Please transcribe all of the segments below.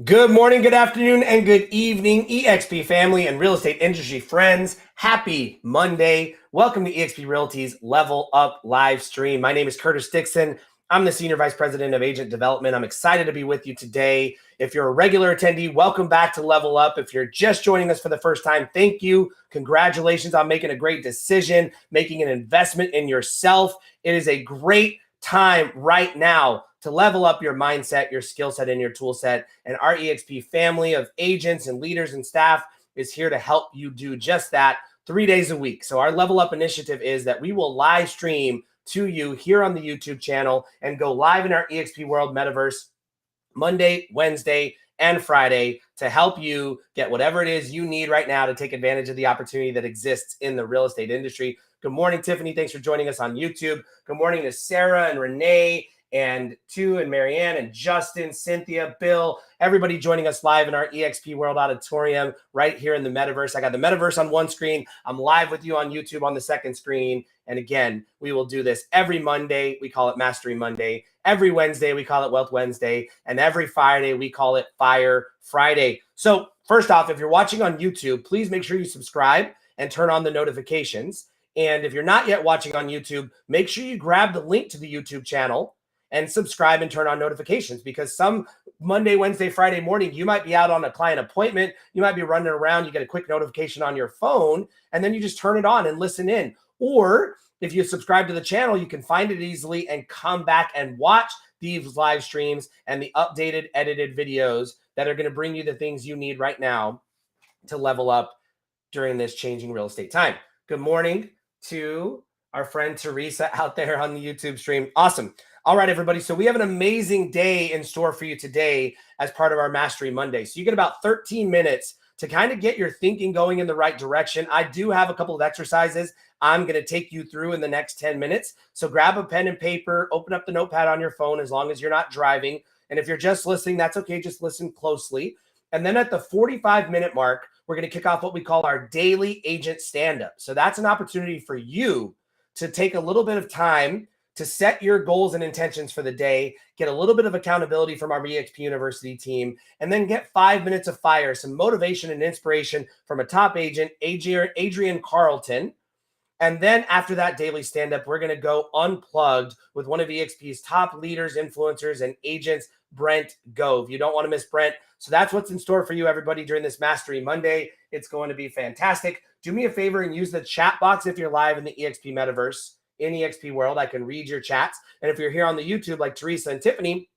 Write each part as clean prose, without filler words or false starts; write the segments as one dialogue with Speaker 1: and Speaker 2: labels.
Speaker 1: Good morning, good afternoon, and good evening, EXP family and real estate industry friends. Happy Monday. Welcome to EXP Realty's Level Up live stream. My name is Curtis Dixon. I'm the Senior Vice President of Agent Development. I'm excited to be with you today. If you're a regular attendee, welcome back to Level Up. If you're just joining us for the first time, thank you. Congratulations on making a great decision, making an investment in yourself. It is a great time right now to level up your mindset, your skill set, and your tool set. And our EXP family of agents and leaders and staff is here to help you do just that 3 days a week. So our Level Up initiative is that we will live stream to you here on the YouTube channel and go live in our EXP World Metaverse Monday, Wednesday, and Friday to help you get whatever it is you need right now to take advantage of the opportunity that exists in the real estate industry. Good morning, Tiffany. Thanks for joining us on YouTube. Good morning to Sarah and Renee and Tu and Marianne and Justin, Cynthia, Bill, everybody joining us live in our EXP World Auditorium right here in the Metaverse. I got the Metaverse on one screen. I'm live with you on YouTube on the second screen. And again, we will do this every Monday. We call it Mastery Monday. Every Wednesday, we call it Wealth Wednesday. And every Friday, we call it Fire Friday. So first off, if you're watching on YouTube, please make sure you subscribe and turn on the notifications. And if you're not yet watching on YouTube, make sure you grab the link to the YouTube channel and subscribe and turn on notifications, because some Monday, Wednesday, Friday morning, you might be out on a client appointment. You might be running around. You get a quick notification on your phone, and then you just turn it on and listen in. Or if you subscribe to the channel, you can find it easily and come back and watch these live streams and the updated, edited videos that are going to bring you the things you need right now to level up during this changing real estate time. Good morning to our friend Teresa out there on the YouTube stream. Awesome. All right, everybody. So we have an amazing day in store for you today as part of our Mastery Monday. So you get about 13 minutes to kind of get your thinking going in the right direction. I do have a couple of exercises I'm going to take you through in the next 10 minutes. So grab a pen and paper, open up the notepad on your phone as long as you're not driving. And if you're just listening, that's okay. Just listen closely. And then at the 45-minute mark, we're going to kick off what we call our daily agent stand-up. So that's an opportunity for you to take a little bit of time to set your goals and intentions for the day, get a little bit of accountability from our EXP University team, and then get 5 minutes of fire, some motivation and inspiration from a top agent, Adrienne Carlton. And then after that daily stand-up, we're going to go unplugged with one of EXP's top leaders, influencers, and agents, Brent Gove. You don't want to miss Brent. So that's what's in store for you, everybody, during this Mastery Monday. It's going to be fantastic. Do me a favor and use the chat box if you're live in the EXP Metaverse. In EXP World, I can read your chats. And if you're here on the YouTube like Teresa and Tiffany,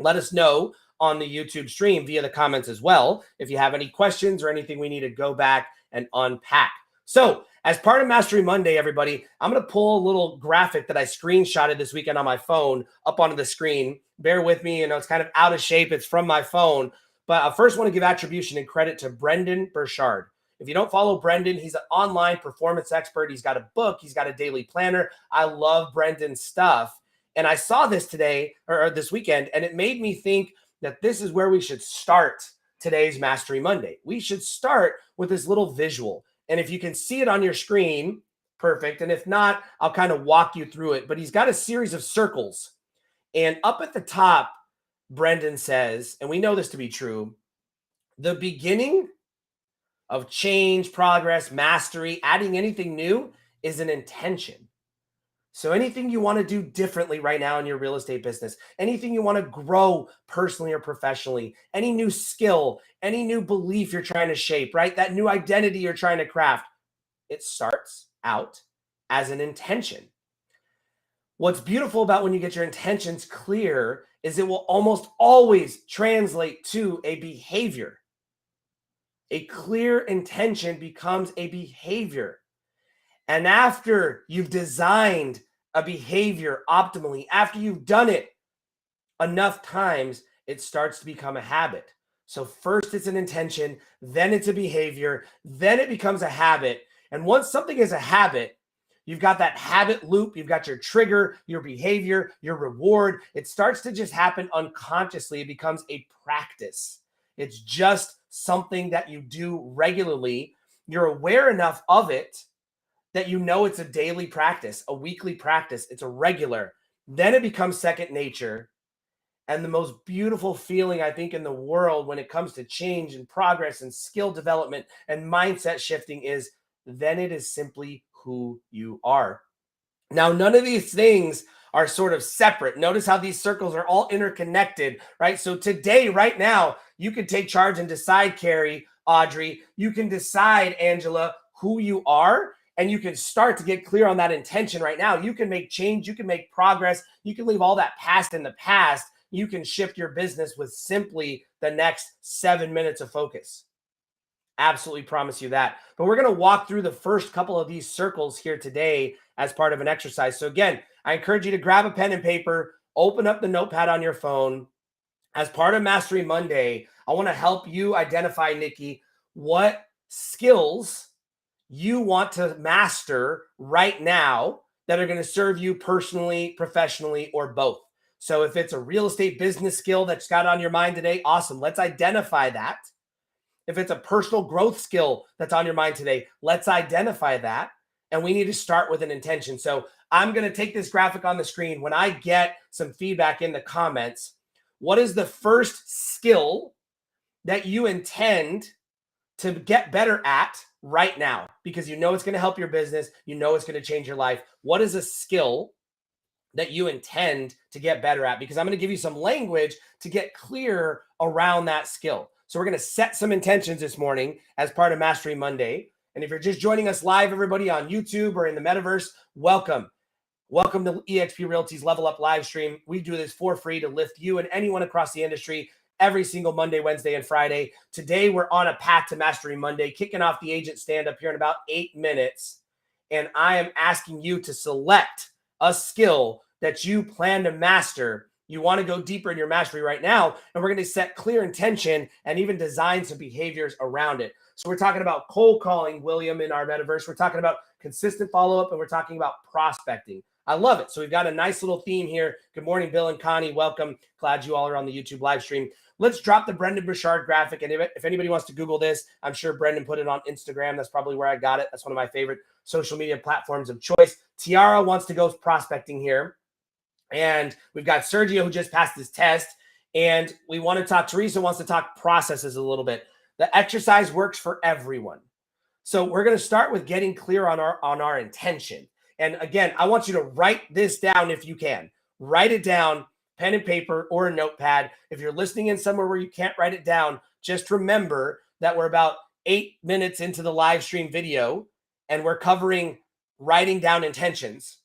Speaker 1: let us know on the YouTube stream via the comments as well if you have any questions or anything we need to go back and unpack. So as part of Mastery Monday, everybody, I'm going to pull a little graphic that I screenshotted this weekend on my phone up onto the screen. Bear with me. It's kind of out of shape. It's from my phone. But I first want to give attribution and credit to Brendan Burchard. If you don't follow Brendan, he's an online performance expert. He's got a book. He's got a daily planner. I love Brendan's stuff. And I saw this today or this weekend, and it made me think that this is where we should start today's Mastery Monday. We should start with this little visual. And if you can see it on your screen, perfect. And if not, I'll kind of walk you through it. But he's got a series of circles. And up at the top, Brendan says, and we know this to be true, the beginning of change, progress, mastery, adding anything new is an intention. So anything you want to do differently right now in your real estate business, anything you want to grow personally or professionally, any new skill, any new belief you're trying to shape, right? That new identity you're trying to craft, it starts out as an intention. What's beautiful about when you get your intentions clear is it will almost always translate to a behavior. A clear intention becomes a behavior. And after you've designed a behavior optimally, after you've done it enough times, it starts to become a habit. So first it's an intention, then it's a behavior, then it becomes a habit. And once something is a habit, you've got that habit loop, you've got your trigger, your behavior, your reward. It starts to just happen unconsciously. It becomes a practice. It's just something that you do regularly. You're aware enough of it that you know it's a daily practice, a weekly practice. It's a regular. Then it becomes second nature. And the most beautiful feeling, I think, in the world when it comes to change and progress and skill development and mindset shifting is then it is simply who you are. Now, none of these things are sort of separate. Notice how these circles are all interconnected, right? So today, right now, you can take charge and decide, Carrie, Audrey, you can decide, Angela, who you are, and you can start to get clear on that intention right now. You can make change, you can make progress, you can leave all that past in the past. You can shift your business with simply the next 7 minutes of focus. Absolutely promise you that. But we're going to walk through the first couple of these circles here today as part of an exercise. So again, I encourage you to grab a pen and paper, open up the notepad on your phone. As part of Mastery Monday, I want to help you identify, Nikki, what skills you want to master right now that are going to serve you personally, professionally, or both. So if it's a real estate business skill that's got on your mind today, awesome. Let's identify that. If it's a personal growth skill that's on your mind today, let's identify that. And we need to start with an intention. So I'm going to take this graphic on the screen. When I get some feedback in the comments, what is the first skill that you intend to get better at right now? Because you know it's going to help your business. You know it's going to change your life. What is a skill that you intend to get better at? Because I'm going to give you some language to get clear around that skill. So we're going to set some intentions this morning as part of Mastery Monday. And if you're just joining us live, everybody on YouTube or in the metaverse, welcome. Welcome to eXp Realty's Level Up live stream. We do this for free to lift you and anyone across the industry every single Monday, Wednesday, and Friday. Today, we're on a path to Mastery Monday, kicking off the agent stand-up here in about 8 minutes. And I am asking you to select a skill that you plan to master. You want to go deeper in your mastery right now, and we're going to set clear intention and even design some behaviors around it. So we're talking about cold calling, William, in our metaverse. We're talking about consistent follow-up, and we're talking about prospecting. I love it. So we've got a nice little theme here. Good morning, Bill and Connie. Welcome. Glad you all are on the YouTube live stream. Let's drop the Brendan Burchard graphic. And if anybody wants to Google this, I'm sure Brendan put it on Instagram. That's probably where I got it. That's one of my favorite social media platforms of choice. Tiara wants to go prospecting here. And we've got Sergio who just passed his test. And we want to talk, Teresa wants to talk processes a little bit. The exercise works for everyone. So we're going to start with getting clear on our intention. And again, I want you to write this down if you can. Write it down, pen and paper or a notepad. If you're listening in somewhere where you can't write it down, just remember that we're about 8 minutes into the live stream video and we're covering writing down intentions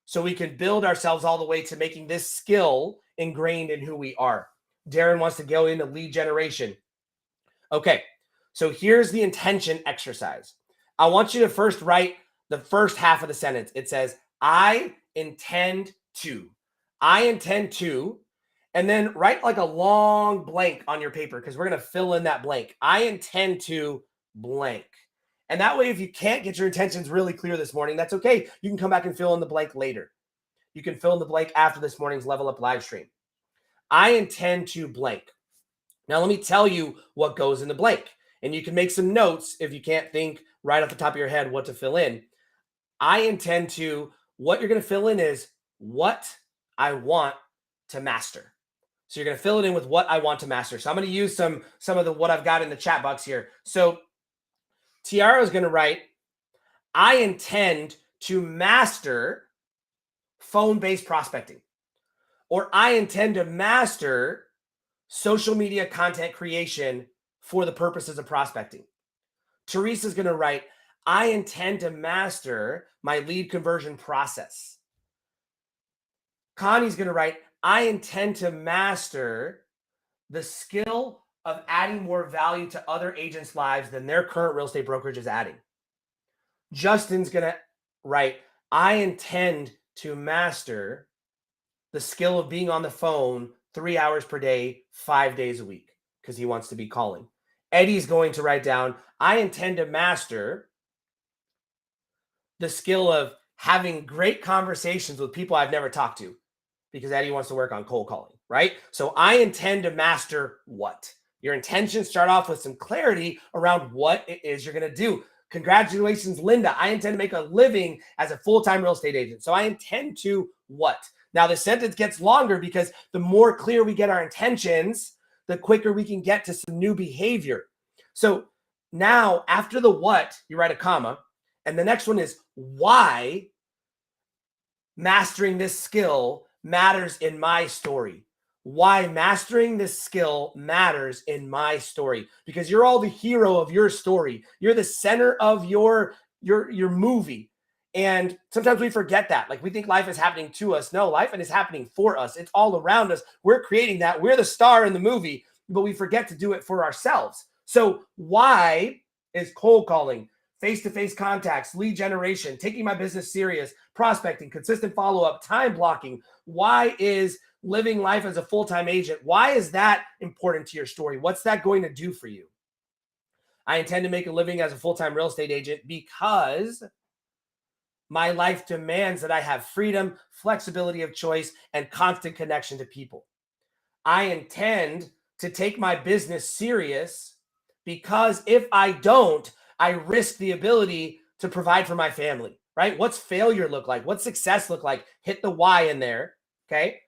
Speaker 1: so we can build ourselves all the way to making this skill ingrained in who we are. Darren wants to go into lead generation. Okay, so here's the intention exercise. I want you to first write the first half of the sentence. It says, I intend to. I intend to. And then write like a long blank on your paper because we're going to fill in that blank. I intend to blank. And that way, if you can't get your intentions really clear this morning, that's okay. You can come back and fill in the blank later. You can fill in the blank after this morning's Level Up live stream. I intend to blank. Now, let me tell you what goes in the blank. And you can make some notes if you can't think right off the top of your head what to fill in. I intend to, what you're going to fill in is what I want to master. So you're going to fill it in with what I want to master. So I'm going to use some of what I've got in the chat box here. So Tiara is going to write, I intend to master phone-based prospecting, or I intend to master social media content creation for the purposes of prospecting. Teresa's going to write, I intend to master my lead conversion process. Connie's going to write, I intend to master the skill of adding more value to other agents' lives than their current real estate brokerage is adding. Justin's going to write, I intend to master the skill of being on the phone 3 hours per day, 5 days a week, because he wants to be calling. Eddie's going to write down, I intend to master the skill of having great conversations with people I've never talked to, because Eddie wants to work on cold calling, right? So I intend to master what? Your intentions start off with some clarity around what it is you're going to do. Congratulations, Linda. I intend to make a living as a full-time real estate agent. So I intend to what? Now, the sentence gets longer because the more clear we get our intentions, the quicker we can get to some new behavior. So now after the what, you write a comma, and the next one is why mastering this skill matters in my story. Why mastering this skill matters in my story, because you're all the hero of your story. You're the center of your movie. And sometimes we forget that. Like, we think life is happening to us. No, life is happening for us. It's all around us. We're creating that. We're the star in the movie, but we forget to do it for ourselves. So why is cold calling, face-to-face contacts, lead generation, taking my business serious, prospecting, consistent follow-up, time blocking? Why is living life as a full-time agent, why is that important to your story? What's that going to do for you? I intend to make a living as a full-time real estate agent because my life demands that I have freedom, flexibility of choice, and constant connection to people. I intend to take my business serious because if I don't, I risk the ability to provide for my family, right? What's failure look like? What's success look like? Hit the why in there, okay?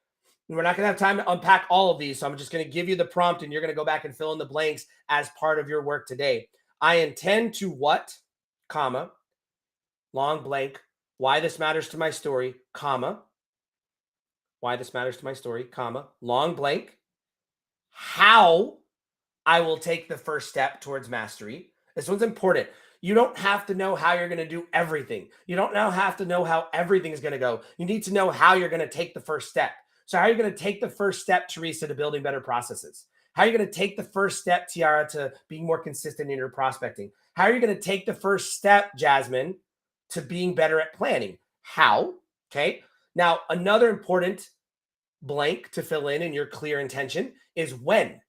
Speaker 1: And we're not going to have time to unpack all of these, so I'm just going to give you the prompt, and you're going to go back and fill in the blanks as part of your work today. I intend to what, comma, long blank, why this matters to my story, comma, why this matters to my story, comma, long blank, how I will take the first step towards mastery. This one's important. You don't have to know how you're going to do everything. You don't now have to know how everything is going to go. You need to know how you're going to take the first step. So how are you going to take the first step, Teresa, to building better processes? How are you going to take the first step, Tiara, to being more consistent in your prospecting? How are you going to take the first step, Jasmine, to being better at planning? How? Okay. Now, another important blank to fill in your clear intention is when.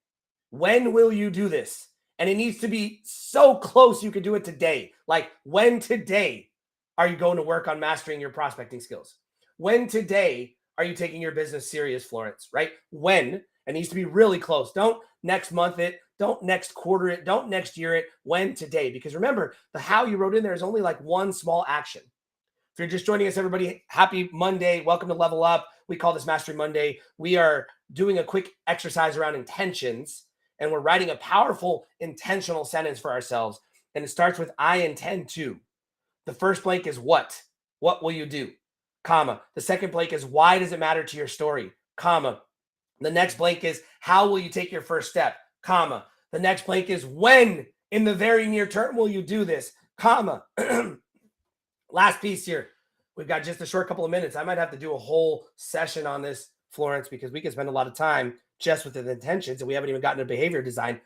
Speaker 1: When will you do this? And it needs to be so close you could do it today. Like, when today are you going to work on mastering your prospecting skills? When today are you taking your business serious, Florence, right? When? It needs to be really close. Don't next month it. Don't next quarter it. Don't next year it. When today? Because remember, the how you wrote in there is only like one small action. If you're just joining us, everybody, happy Monday. Welcome to Level Up. We call this Mastery Monday. We are doing a quick exercise around intentions, and we're writing a powerful intentional sentence for ourselves. And it starts with, I intend to. The first blank is what? What will you do? Comma. The second blank is, why does it matter to your story? Comma. The next blank is, how will you take your first step? Comma. The next blank is, when in the very near term will you do this? Comma. Last piece here. We've got just a short couple of minutes. I might have to do a whole session on this, Florence, because we can spend a lot of time just with the intentions, and we haven't even gotten to behavior design.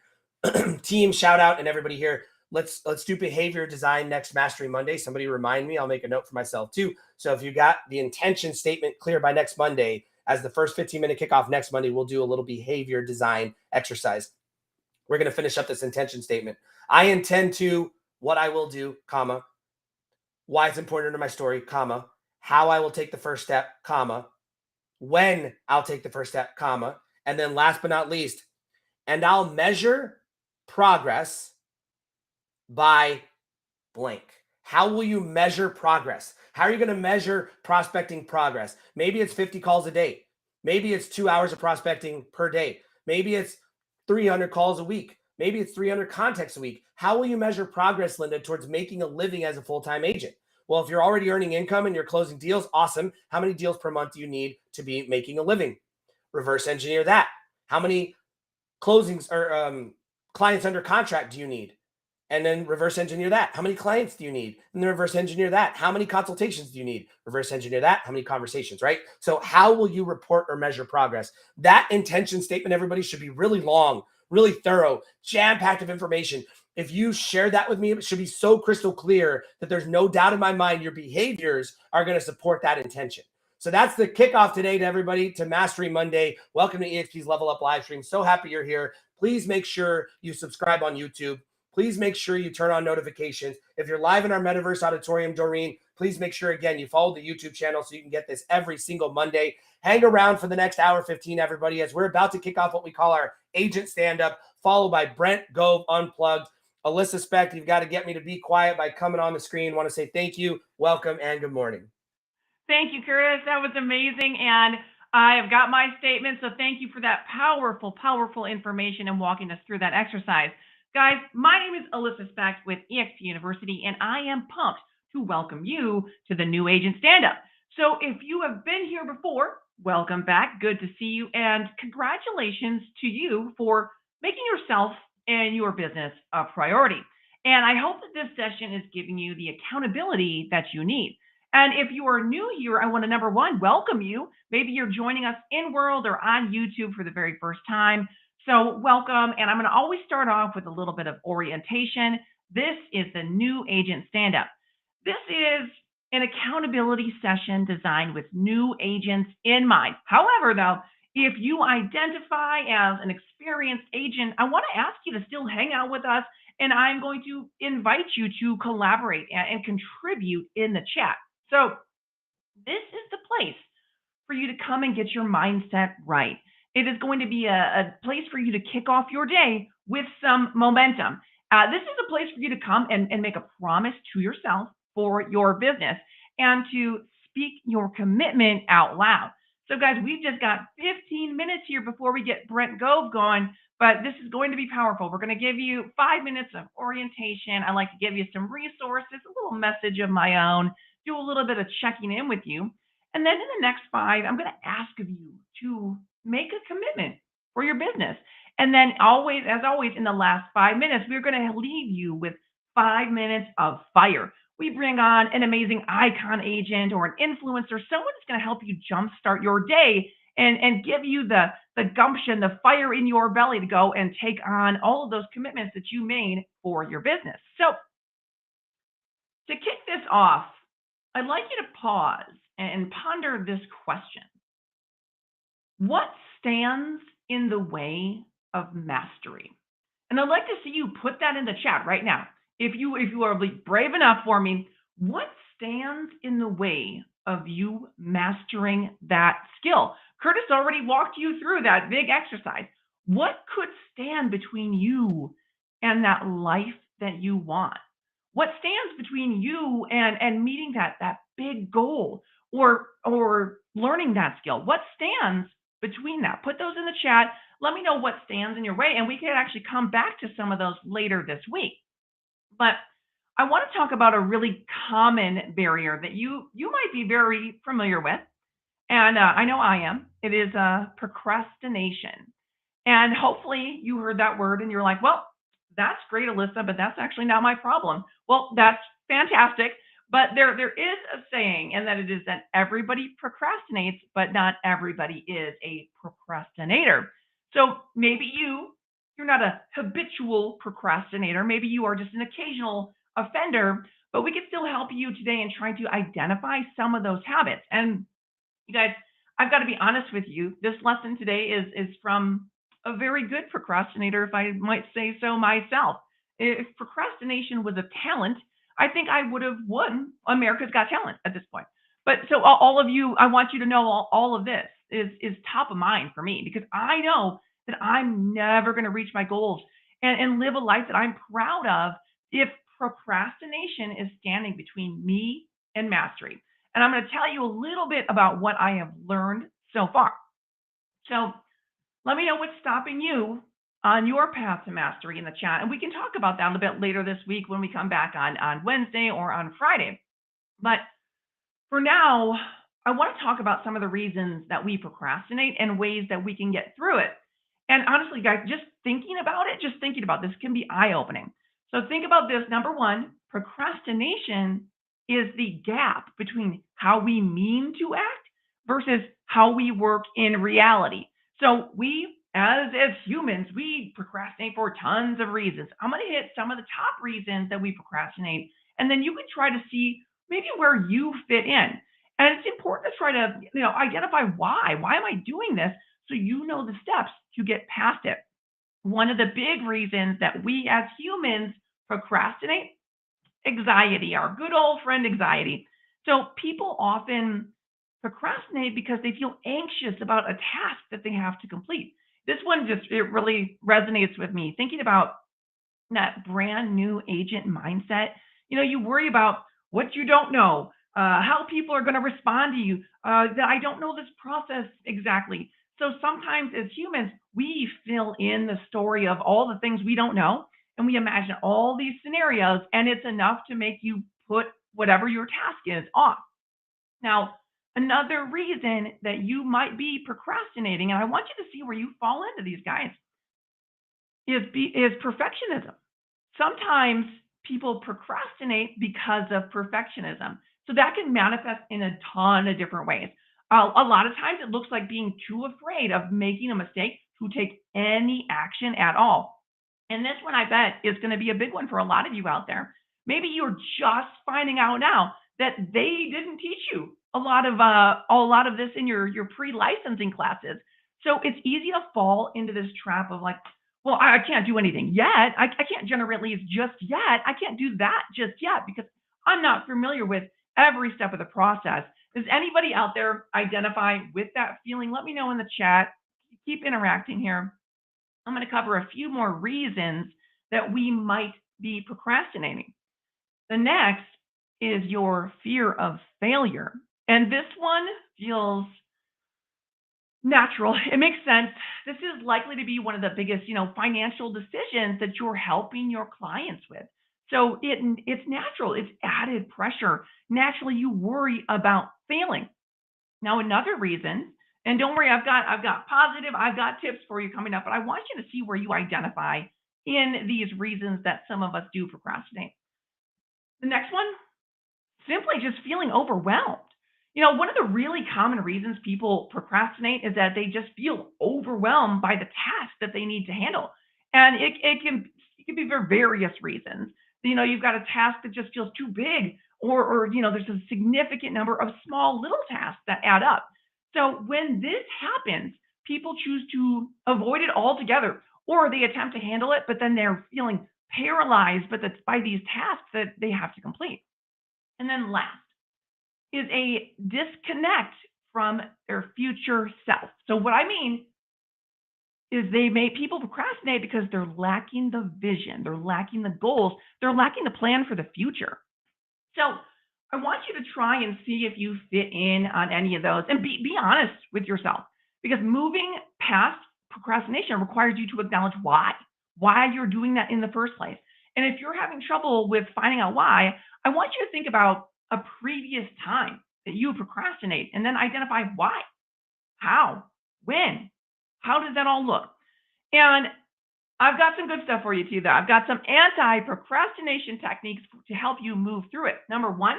Speaker 1: Team, shout out, and everybody here. Let's do behavior design next Mastery Monday. Somebody remind me. I'll make a note for myself too. So if you got the intention statement clear by next Monday, as the first 15-minute kickoff next Monday, we'll do a little behavior design exercise. We're going to finish up this intention statement. I intend to, what I will do, comma, why it's important to my story, comma, how I will take the first step, comma, when I'll take the first step, comma, and then last but not least, and I'll measure progress by blank. How will you measure progress? How are you going to measure prospecting progress? Maybe it's 50 calls a day. Maybe it's 2 hours of prospecting per day. Maybe it's 300 calls a week. Maybe it's 300 contacts a week. How will you measure progress, Linda, towards making a living as a full-time agent? Well, if you're already earning income and you're closing deals, awesome. How many deals per month do you need to be making a living? Reverse engineer that. How many closings or clients under contract do you need? And then reverse engineer that. How many clients do you need? And then reverse engineer that. How many consultations do you need? Reverse engineer that. How many conversations, right? So how will you report or measure progress? That intention statement, everybody, should be really long, really thorough, jam-packed of information. If you share that with me, it should be so crystal clear that there's no doubt in my mind your behaviors are going to support that intention. So that's the kickoff today to everybody, to Mastery Monday. Welcome to EXP's Level Up live stream. So happy you're here. Please make sure you subscribe on YouTube. Please make sure you turn on notifications. If you're live in our Metaverse Auditorium, Doreen, please make sure, again, you follow the YouTube channel so you can get this every single Monday. Hang around for the next hour 15, everybody, as we're about to kick off what we call our agent stand-up, followed by Brent Gove Unplugged. Alyssa Speck, you've got to get me to be quiet by coming on the screen. Want to say thank you, welcome, and good morning.
Speaker 2: Thank you, Curtis. That was amazing. And I have got my statement. So thank you for that powerful, powerful information and walking us through that exercise. Guys, my name is Alyssa Specht with EXP University, and I am pumped to welcome you to the New Agent Stand Up. So if you have been here before, welcome back. Good to see you. And congratulations to you for making yourself and your business a priority. And I hope that this session is giving you the accountability that you need. And if you are new here, I want to number one, welcome you. Maybe you're joining us in world or on YouTube for the very first time. So, welcome. And I'm going to always start off with a little bit of orientation. This is the New Agent Stand Up. This is an accountability session designed with new agents in mind. However, though, if you identify as an experienced agent, I want to ask you to still hang out with us. And I'm going to invite you to collaborate and contribute in the chat. So, this is the place for you to come and get your mindset right. It is going to be a place for you to kick off your day with some momentum. This is a place for you to come and make a promise to yourself for your business and to speak your commitment out loud. So, guys, we've just got 15 minutes here before we get Brent Gove going, but this is going to be powerful. We're going to give you 5 minutes of orientation. I like to give you some resources, a little message of my own, do a little bit of checking in with you. And then in the next five, I'm going to ask of you to make a commitment for your business. And then always, as always, in the last 5 minutes, we're going to leave you with 5 minutes of fire. We bring on an amazing icon agent or an influencer, someone that's going to help you jumpstart your day and give you the gumption, the fire in your belly to go and take on all of those commitments that you made for your business. So to kick this off, I'd like you to pause and ponder this question. What stands in the way of mastery? And I'd like to see you put that in the chat right now. If you are brave enough for me, what stands in the way of you mastering that skill? Curtis already walked you through that big exercise. What could stand between you and that life that you want? What stands between you and meeting that big goal or learning that skill? What stands between that? Put those in the chat. Let me know what stands in your way, and we can actually come back to some of those later this week. But I want to talk about a really common barrier that you might be very familiar with, and I know I am. It is procrastination. And hopefully you heard that word and you're like, well, that's great, Alyssa, but that's actually not my problem. Well, that's fantastic. But there is a saying, and that it is that everybody procrastinates, but not everybody is a procrastinator. So maybe you're not a habitual procrastinator. Maybe you are just an occasional offender, but we can still help you today in trying to identify some of those habits. And you guys, I've got to be honest with you. This lesson today is from a very good procrastinator, if I might say so myself. If procrastination was a talent, I think I would have won America's Got Talent at this point. But so all of you, I want you to know all of this is top of mind for me because I know that I'm never going to reach my goals and live a life that I'm proud of if procrastination is standing between me and mastery. And I'm going to tell you a little bit about what I have learned so far. So let me know what's stopping you on your path to mastery in the chat. And we can talk about that a little bit later this week when we come back on Wednesday or on Friday. But for now, I want to talk about some of the reasons that we procrastinate and ways that we can get through it. And honestly, guys, just thinking about this can be eye-opening. So think about this. Number one, procrastination is the gap between how we mean to act versus how we work in reality. So we, as humans, we procrastinate for tons of reasons. I'm going to hit some of the top reasons that we procrastinate, and then you can try to see maybe where you fit in. And it's important to try to, identify why. Why am I doing this? So you know the steps to get past it. One of the big reasons that we as humans procrastinate, anxiety, our good old friend anxiety. So people often procrastinate because they feel anxious about a task that they have to complete. This one it really resonates with me. Thinking about that brand new agent mindset, you worry about what you don't know, how people are going to respond to you, that I don't know this process exactly. So sometimes as humans, we fill in the story of all the things we don't know, and we imagine all these scenarios, and it's enough to make you put whatever your task is off. Now, another reason that you might be procrastinating, and I want you to see where you fall into these guys, is perfectionism. Sometimes people procrastinate because of perfectionism. So that can manifest in a ton of different ways. A lot of times it looks like being too afraid of making a mistake to take any action at all. And this one, I bet, is going to be a big one for a lot of you out there. Maybe you're just finding out now that they didn't teach you a lot of this in your pre-licensing classes. So it's easy to fall into this trap of like, well, I can't do anything yet. I can't generate leads just yet. I can't do that just yet because I'm not familiar with every step of the process. Does anybody out there identify with that feeling? Let me know in the chat. Keep interacting here. I'm going to cover a few more reasons that we might be procrastinating. The next is your fear of failure. And this one feels natural. It makes sense. This is likely to be one of the biggest, financial decisions that you're helping your clients with. So it's natural. It's added pressure. Naturally, you worry about failing. Now, another reason, and don't worry, I've got tips for you coming up, but I want you to see where you identify in these reasons that some of us do procrastinate. The next one, simply just feeling overwhelmed. One of the really common reasons people procrastinate is that they just feel overwhelmed by the task that they need to handle. And it can be for various reasons. You've got a task that just feels too big, or there's a significant number of small little tasks that add up. So when this happens, people choose to avoid it altogether, or they attempt to handle it, but then they're feeling paralyzed by these tasks that they have to complete. And then last is a disconnect from their future self. So what I mean is people procrastinate because they're lacking the vision, they're lacking the goals, they're lacking the plan for the future. So I want you to try and see if you fit in on any of those, and be honest with yourself, because moving past procrastination requires you to acknowledge why you're doing that in the first place. And if you're having trouble with finding out why, I want you to think about a previous time that you procrastinate and then identify why, how, when, how does that all look? And I've got some good stuff for you too, though. I've got some anti-procrastination techniques to help you move through it. Number one,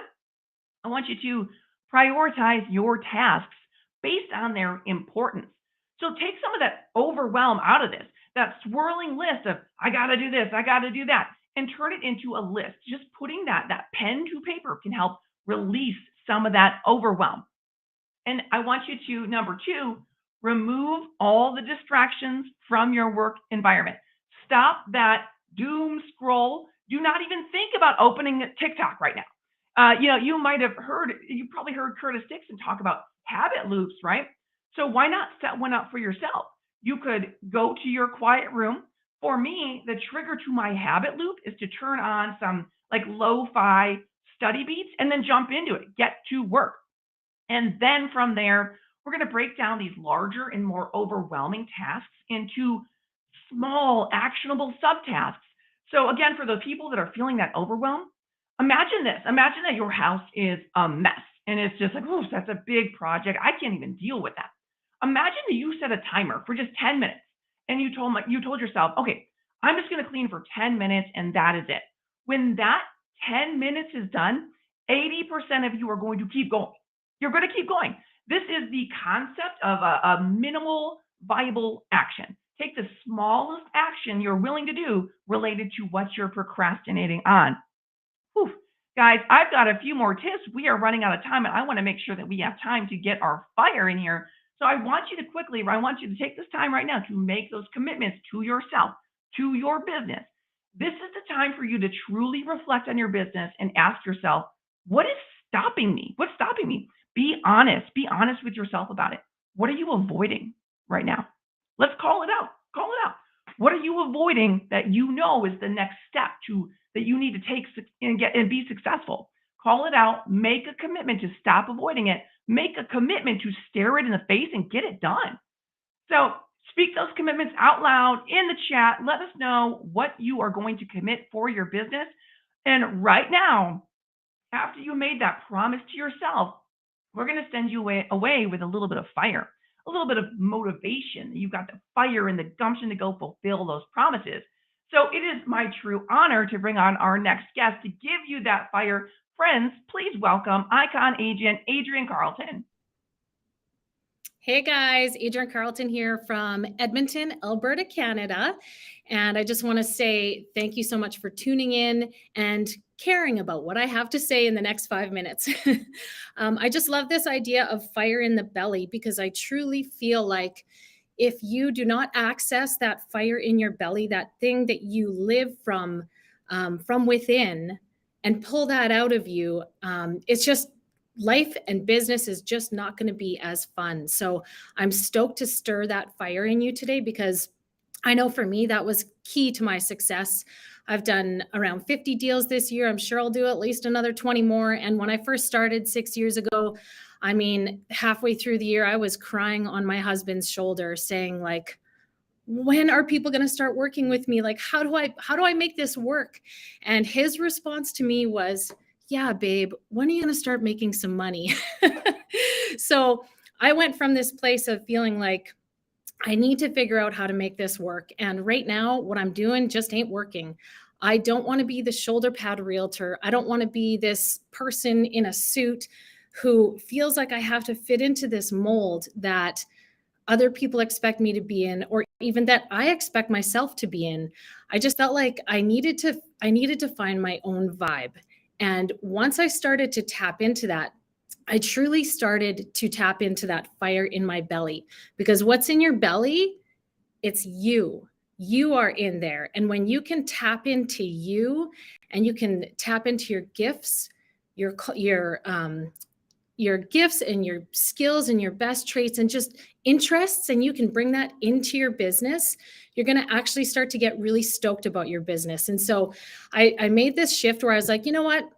Speaker 2: I want you to prioritize your tasks based on their importance. So take some of that overwhelm out of this, that swirling list of, I got to do this, I got to do that, and turn it into a list. Just putting that pen to paper can help release some of that overwhelm. And I want you to, number two, remove all the distractions from your work environment. Stop that doom scroll. Do not even think about opening TikTok right now. You probably heard Curtis Dixon talk about habit loops, right? So why not set one up for yourself? You could go to your quiet room. For me, the trigger to my habit loop is to turn on some like lo-fi study beats and then jump into it, get to work. And then from there, we're going to break down these larger and more overwhelming tasks into small, actionable subtasks. So again, for the people that are feeling that overwhelm, imagine this. Imagine that your house is a mess and it's just like, oh, that's a big project. I can't even deal with that. Imagine that you set a timer for just 10 minutes and you told yourself, okay, I'm just going to clean for 10 minutes and that is it. When that 10 minutes is done, 80% of you are going to keep going. You're going to keep going. This is the concept of a minimal viable action. Take the smallest action you're willing to do related to what you're procrastinating on. Whew. Guys, I've got a few more tips. We are running out of time, and I want to make sure that we have time to get our fire in here. So I want you to take this time right now to make those commitments to yourself, to your business. This is the time for you to truly reflect on your business and ask yourself, what is stopping me? What's stopping me? Be honest. Be honest with yourself about it. What are you avoiding right now? Let's call it out. Call it out. What are you avoiding that you know is the next step that you need to take and be successful? Call it out, make a commitment to stop avoiding it, make a commitment to stare it in the face and get it done. So speak those commitments out loud in the chat. Let us know what you are going to commit for your business. And right now, after you made that promise to yourself, we're going to send you away with a little bit of fire, a little bit of motivation. You've got the fire and the gumption to go fulfill those promises. So it is my true honor to bring on our next guest to give you that fire. Friends, please welcome icon agent Adrienne Carlton.
Speaker 3: Hey guys, Adrienne Carlton here from Edmonton, Alberta, Canada. And I just want to say thank you so much for tuning in and caring about what I have to say in the next 5 minutes. I just love this idea of fire in the belly because I truly feel like if you do not access that fire in your belly, that thing that you live from within, and pull that out of you, it's just life and business is just not going to be as fun. So I'm stoked to stir that fire in you today because I know for me, that was key to my success. I've done around 50 deals this year. I'm sure I'll do at least another 20 more. And when I first started 6 years ago, I mean, halfway through the year, I was crying on my husband's shoulder saying like, when are people going to start working with me? Like, how do I make this work? And his response to me was, yeah, babe, when are you going to start making some money? So I went from this place of feeling like I need to figure out how to make this work. And right now, what I'm doing just ain't working. I don't want to be the shoulder pad realtor. I don't want to be this person in a suit who feels like I have to fit into this mold that other people expect me to be in, or even that I expect myself to be in. I just felt like I needed to find my own vibe. And once I started to tap into that, I truly started to tap into that fire in my belly, because what's in your belly, it's you. You are in there. And when you can tap into you and you can tap into your gifts, your gifts and your skills and your best traits and just interests, and you can bring that into your business, you're going to actually start to get really stoked about your business. And so I made this shift where I was like, you know what?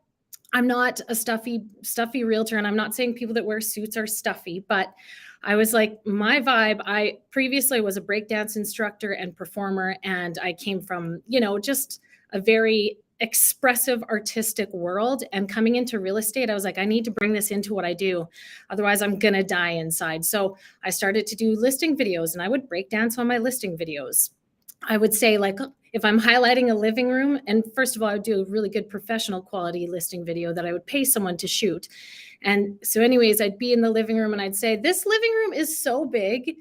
Speaker 3: I'm not a stuffy realtor, and I'm not saying people that wear suits are stuffy, but I was like, my vibe, I previously was a breakdance instructor and performer, and I came from, just a very expressive artistic world. And coming into real estate, I was like, I need to bring this into what I do. Otherwise, I'm going to die inside. So I started to do listing videos, and I would break dance on my listing videos. I would say, like, if I'm highlighting a living room, and first of all, I would do a really good professional quality listing video that I would pay someone to shoot. And so anyways, I'd be in the living room and I'd say, this living room is so big,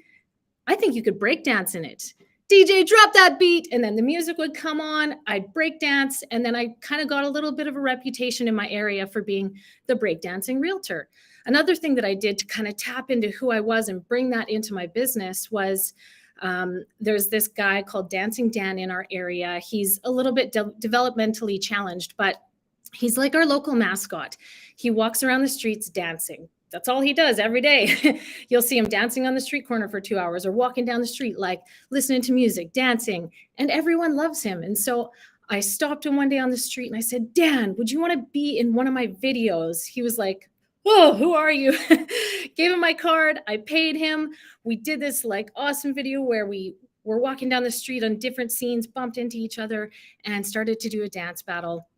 Speaker 3: I think you could break dance in it. DJ, drop that beat. And then the music would come on, I'd break dance. And then I kind of got a little bit of a reputation in my area for being the breakdancing realtor. Another thing that I did to kind of tap into who I was and bring that into my business was there's this guy called Dancing Dan in our area. He's a little bit developmentally challenged, but he's like our local mascot. He walks around the streets dancing. That's all he does every day. You'll see him dancing on the street corner for 2 hours or walking down the street, like listening to music, dancing, and everyone loves him. And so I stopped him one day on the street and I said, Dan, would you want to be in one of my videos? He was like, oh, who are you? Gave him my card. I paid him. We did this like awesome video where we were walking down the street on different scenes, bumped into each other, and started to do a dance battle.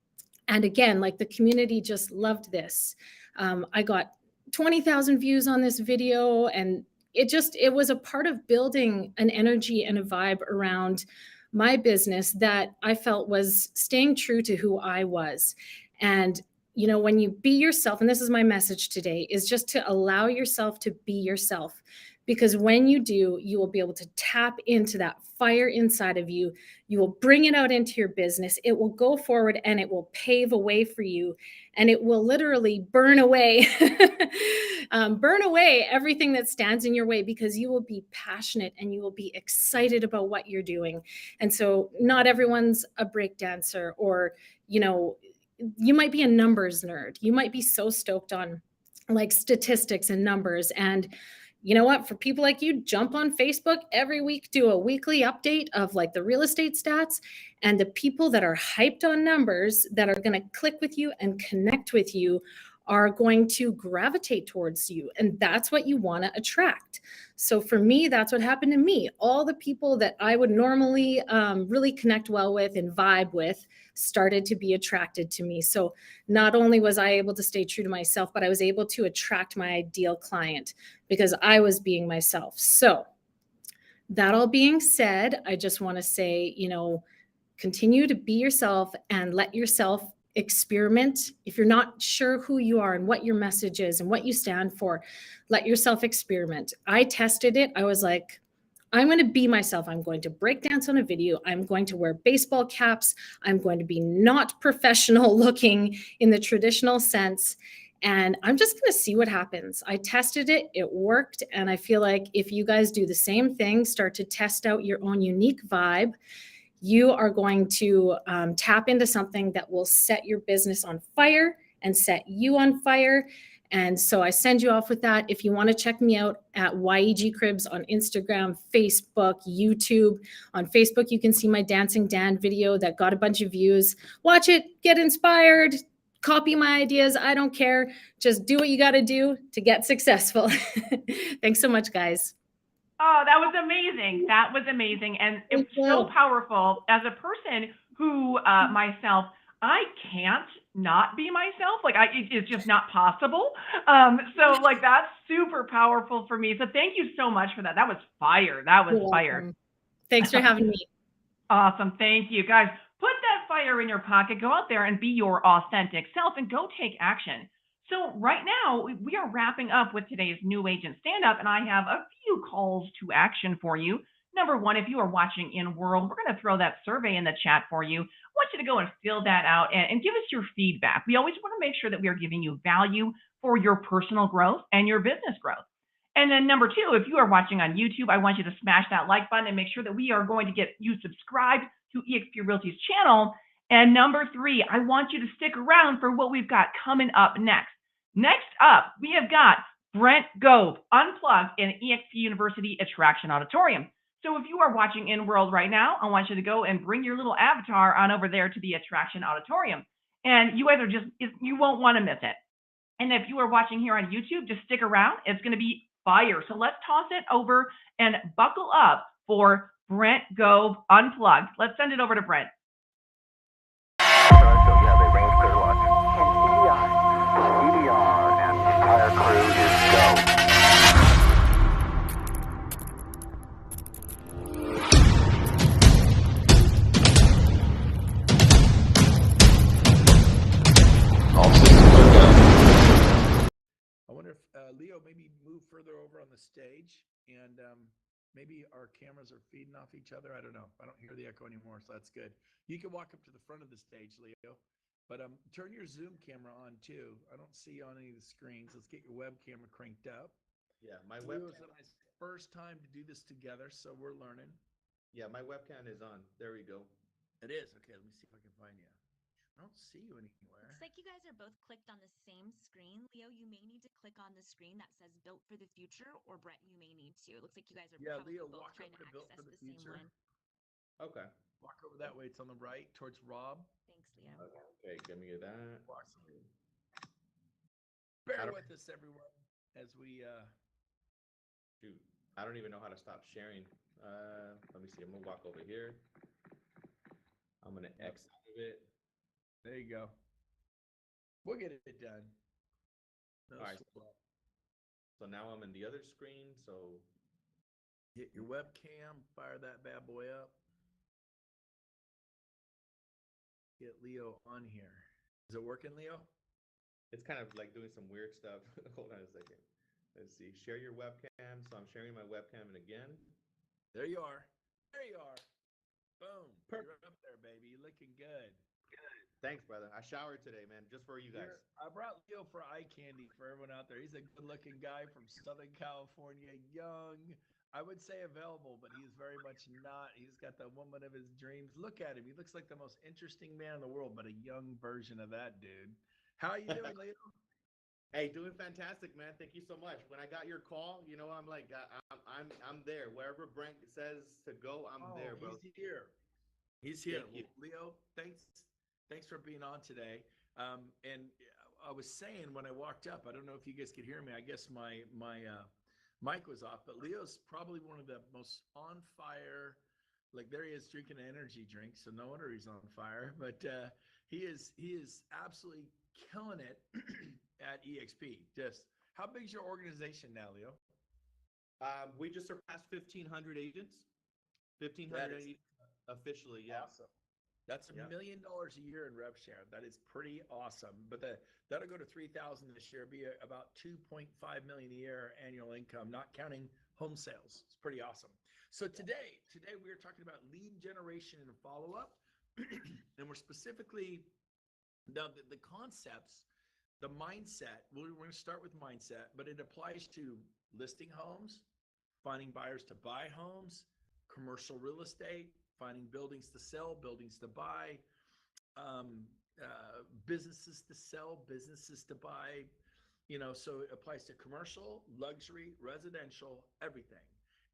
Speaker 3: And again, like the community just loved this. I got 20,000 views on this video, and it was a part of building an energy and a vibe around my business that I felt was staying true to who I was. And when you be yourself, and this is my message today, is just to allow yourself to be yourself. Because when you do, you will be able to tap into that fire inside of you. You will bring it out into your business. It will go forward and it will pave a way for you. And it will literally burn away everything that stands in your way, because you will be passionate and you will be excited about what you're doing. And so not everyone's a break dancer, or, you might be a numbers nerd. You might be so stoked on like statistics and numbers, and you know what, for people like you, jump on Facebook every week, do a weekly update of like the real estate stats, and the people that are hyped on numbers that are going to click with you and connect with you are going to gravitate towards you. And that's what you want to attract. So for me, that's what happened to me. All the people that I would normally really connect well with and vibe with started to be attracted to me. So not only was I able to stay true to myself, but I was able to attract my ideal client because I was being myself. So that all being said, I just want to say, continue to be yourself and let yourself experiment. If you're not sure who you are and what your message is and what you stand for, let yourself experiment. I tested it. I was like, I'm going to be myself. I'm going to break dance on a video. I'm going to wear baseball caps. I'm going to be not professional looking in the traditional sense. And I'm just going to see what happens. I tested it. It worked. And I feel like if you guys do the same thing, start to test out your own unique vibe, you are going to tap into something that will set your business on fire and set you on fire. And so I send you off with that. If you want to check me out at YEG Cribs on Instagram, Facebook, YouTube. On Facebook, you can see my Dancing Dan video that got a bunch of views. Watch it, get inspired, copy my ideas. I don't care. Just do what you got to do to get successful. Thanks so much, guys.
Speaker 2: Oh, that was amazing. That was amazing. And it was so powerful. As a person who, myself, I can't not be myself. Like, it's just not possible. So, like, that's super powerful for me. So, thank you so much for that. That was fire. That was fire.
Speaker 3: Thanks for having me.
Speaker 2: Awesome. Thank you. Guys, put that fire in your pocket. Go out there and be your authentic self and go take action. So, right now, we are wrapping up with today's New Agent Stand Up, and I have a few calls to action for you. Number one, if you are watching in World, we're going to throw that survey in the chat for you. I want you to go and fill that out and give us your feedback. We always want to make sure that we are giving you value for your personal growth and your business growth. And then number two, if you are watching on YouTube, I want you to smash that like button and make sure that we are going to get you subscribed to eXp Realty's channel. And number three, I want you to stick around for what we've got coming up next. Next up, we have got Brent Gove Unplugged in eXp University Attraction Auditorium. So if you are watching in World right now, I want you to go and bring your little avatar on over there to the Attraction Auditorium. And you guys are you won't want to miss it. And if you are watching here on YouTube, just stick around. It's going to be fire. So let's toss it over and buckle up for Brent Gove Unplugged. Let's send it over to Brent.
Speaker 4: Entire crew is go.
Speaker 5: I wonder if Leo maybe move further over on the stage and maybe our cameras are feeding off each other. I don't know. I don't hear the echo anymore, so that's good. You can walk up to the front of the stage, Leo. But turn your Zoom camera on too. I don't see on any of the screens. Let's get your web camera cranked up.
Speaker 6: Yeah, my webcam.
Speaker 5: It was my first time to do this together, so we're learning.
Speaker 6: Yeah, my webcam is on. There we go.
Speaker 5: It is. Okay, let me see if I can find you. I don't see you anywhere.
Speaker 7: Looks like you guys are both clicked on the same screen. Leo, you may need to click on the screen that says Built for the Future, or Brett, you may need to. It looks like you guys are probably
Speaker 5: Leo,
Speaker 7: both
Speaker 5: walk
Speaker 7: trying
Speaker 5: over
Speaker 7: to
Speaker 5: to Built for
Speaker 7: access
Speaker 5: the
Speaker 7: the same
Speaker 5: Future.
Speaker 7: one.
Speaker 6: Okay.
Speaker 5: Walk over that way. It's on the right towards Rob.
Speaker 7: Thanks, Leo.
Speaker 6: Okay, give me that.
Speaker 5: Bear with us, everyone, as we
Speaker 6: Shoot, I don't even know how to stop sharing. Let me see. I'm gonna walk over here. I'm gonna X out of it.
Speaker 5: There you go. We'll get it done.
Speaker 6: All right. So now I'm in the other screen. So
Speaker 5: get your webcam, fire that bad boy up. Get Leo on here. Is it working, Leo?
Speaker 6: it's kind of like doing some weird stuff. Hold on a second. Let's see. Share your webcam. So I'm sharing my webcam, and again.
Speaker 5: There you are. There you are. Boom.
Speaker 6: Perfect.
Speaker 5: You're up there, baby. You're looking good.
Speaker 6: Thanks, brother. I showered today, man, just for you guys.
Speaker 5: I brought Leo for eye candy for everyone out there. He's a good-looking guy from Southern California, young. I would say available, but he's very much not. He's got the woman of his dreams. Look at him. He looks like the most interesting man in the world, but a young version of that dude. How are you doing, Leo?
Speaker 6: Hey, doing fantastic, man. Thank you so much. When I got your call, I'm like, I'm there. Wherever Brent says to go, I'm there, bro.
Speaker 5: He's here. He's here.
Speaker 6: Thank you.
Speaker 5: Leo, thanks for being on today. And I was saying when I walked up, I don't know if you guys could hear me. I guess my mic was off, but Leo's probably one of the most on fire. Like there he is drinking an energy drink, so no wonder he's on fire. But he is absolutely killing it at EXP. Just how big is your organization now, Leo?
Speaker 6: We just surpassed 1,500 agents.
Speaker 5: That
Speaker 6: 1,500
Speaker 5: is
Speaker 6: agents officially. Yeah.
Speaker 5: awesome. That's $1
Speaker 6: Yeah.
Speaker 5: million a year in rev share. That is pretty awesome. But that'll go to 3,000 this year, be about 2.5 million a year annual income, not counting home sales. It's pretty awesome. So today we are talking about lead generation and follow up, and we're specifically now the concepts, the mindset. We're going to start with mindset, but it applies to listing homes, finding buyers to buy homes, commercial real estate, finding buildings to sell, buildings to buy, businesses to sell, businesses to buy. So it applies to commercial, luxury, residential, everything,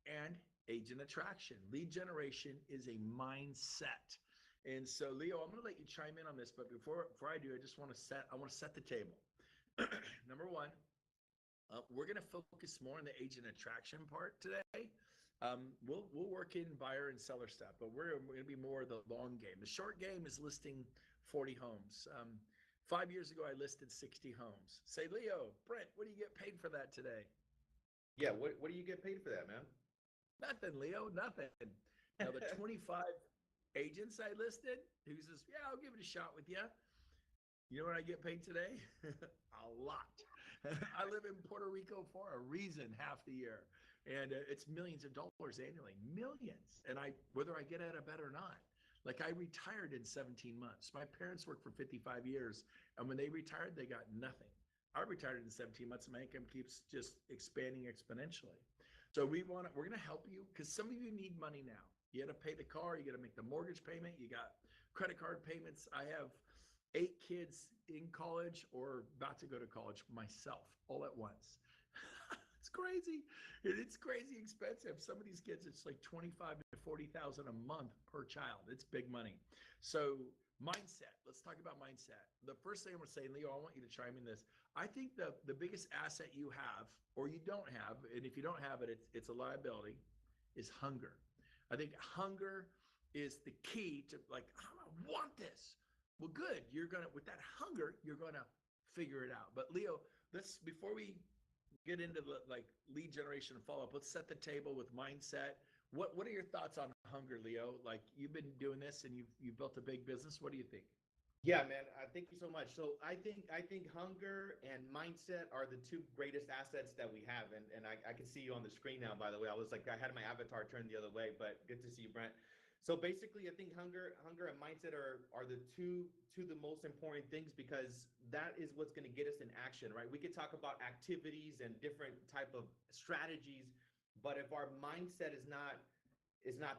Speaker 5: and agent attraction. Lead generation is a mindset. And so, Leo, I'm going to let you chime in on this, but before I do, I want to set the table. Number one, we're going to focus more on the agent attraction part today. We'll work in buyer and seller stuff, but we're going to be more of the long game. The short game is listing 40 homes. 5 years ago, I listed 60 homes. Say, Leo, Brent, what do you get paid for that today?
Speaker 6: Yeah. What do you get paid for that, man?
Speaker 5: Nothing, Leo, nothing. Now, the 25 agents I listed, who says, yeah, I'll give it a shot with you. You know what I get paid today? A lot. I live in Puerto Rico for a reason half the year. And it's millions of dollars annually, millions. And whether I get out of bed or not, like I retired in 17 months. My parents worked for 55 years. And when they retired, they got nothing. I retired in 17 months and my income keeps just expanding exponentially. So we're going to help you because some of you need money now. You got to pay the car. You got to make the mortgage payment. You got credit card payments. I have 8 kids in college or about to go to college myself all at once. It's crazy. It's crazy expensive. Some of these kids, it's like 25 to 40,000 a month per child. It's big money. So mindset. Let's talk about mindset. The first thing I'm going to say, Leo, I want you to chime in this. I think the biggest asset you have, or you don't have, and if you don't have it, it's a liability, is hunger. I think hunger is the key to like, I want this. Well, good. With that hunger, you're going to figure it out. But Leo, before we get into the lead generation and follow up, let's set the table with mindset. What are your thoughts on hunger, Leo? Like you've been doing this and you've built a big business. What do you think?
Speaker 6: Yeah, man. Thank you so much. So I think hunger and mindset are the 2 greatest assets that we have. And I can see you on the screen now, by the way. I had my avatar turned the other way, but good to see you, Brent. So basically, I think hunger and mindset are the two the most important things because that is what's going to get us in action, right? We could talk about activities and different type of strategies, but if our mindset is not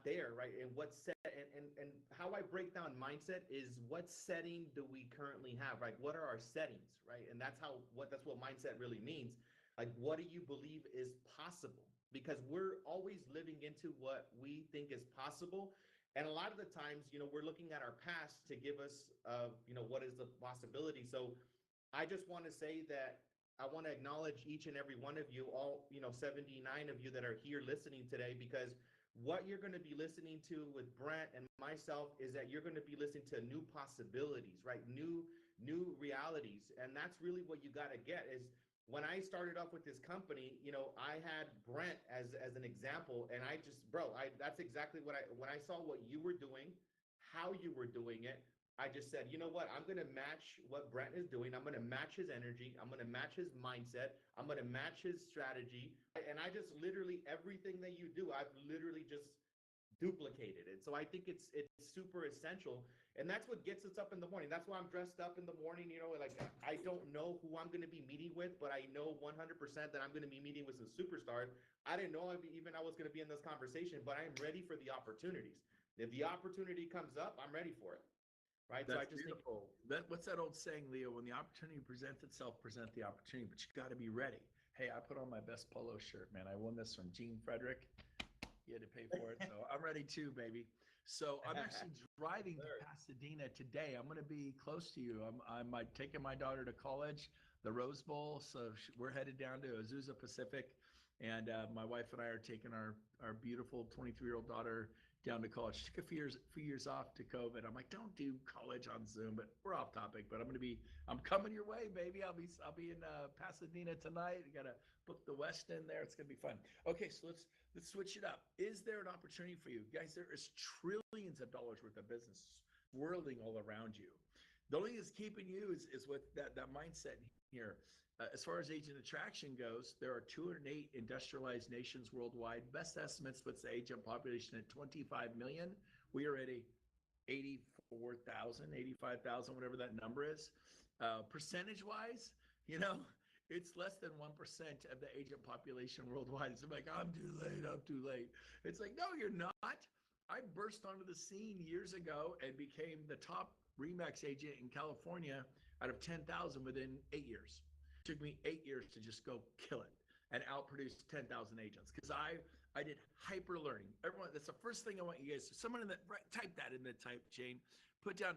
Speaker 6: there, right? And and how I break down mindset is what setting do we currently have, right? What are our settings, right? And that's what mindset really means. Like, what do you believe is possible? Because we're always living into what we think is possible. And a lot of the times, we're looking at our past to give us, what is the possibility. So I just want to say that I want to acknowledge each and every one of you, all, 79 of you that are here listening today, because what you're going to be listening to with Brent and myself is that you're going to be listening to new possibilities, right? New realities. And that's really what you got to get is when I started off with this company, I had Brent as an example. And that's exactly when I saw what you were doing, how you were doing it, I just said, you know what, I'm going to match what Brent is doing. I'm going to match his energy. I'm going to match his mindset. I'm going to match his strategy. And I just literally, everything that you do, I've literally just duplicated it. So I think it's super essential. And that's what gets us up in the morning. That's why I'm dressed up in the morning. Like I don't know who I'm going to be meeting with, but I know 100% that I'm going to be meeting with some superstars. I didn't know even I was going to be in this conversation, but I'm ready for the opportunities. If the opportunity comes up, I'm ready for it. right?
Speaker 5: That's
Speaker 6: So I just think
Speaker 5: beautiful. What's that old saying, Leo? When the opportunity presents itself, present the opportunity, but you got to be ready. Hey, I put on my best polo shirt, man. I won this from Gene Frederick. He had to pay for it, so I'm ready too, baby. So I'm actually driving to Pasadena today. I'm going to be close to you. I'm taking my daughter to college, the Rose Bowl. So we're headed down to Azusa Pacific, and my wife and I are taking our beautiful 23-year-old daughter down to college. She took a few years off to COVID. I'm like, don't do college on Zoom, but we're off topic. But I'm coming your way, baby. I'll be in Pasadena tonight. You got to book the West End there. It's gonna be fun. Okay, so let's switch it up. Is there an opportunity for you guys? There is trillions of dollars worth of business swirling all around you. The only thing that's keeping you is with that mindset here. As far as agent attraction goes, there are 208 industrialized nations worldwide. Best estimates puts the agent population at 25 million. We are at 84,000, 85,000, whatever that number is. Percentage wise, it's less than 1% of the agent population worldwide. It's like, I'm too late. It's like, no, you're not. I burst onto the scene years ago and became the top RE/MAX agent in California out of 10,000 within 8 years. It took me 8 years to just go kill it and outproduce 10,000 agents because I did hyper learning. Everyone, that's the first thing I want you guys to, type that in the type chain, put down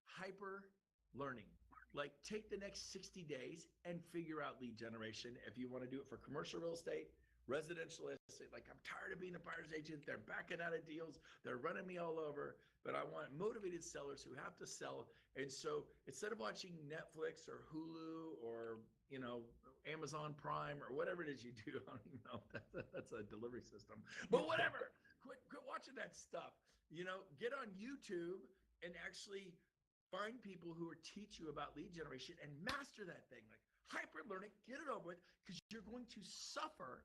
Speaker 5: hyper learning. Like take the next 60 days and figure out lead generation. If you want to do it for commercial real estate, residential estate, like I'm tired of being a buyer's agent. They're backing out of deals. They're running me all over, but I want motivated sellers who have to sell. And so instead of watching Netflix or Hulu or, Amazon Prime or whatever it is you do, I don't even know if that's a delivery system, but whatever, quit watching that stuff, get on YouTube and actually find people who will teach you about lead generation and master that thing, like hyper learn it, get it over with, because you're going to suffer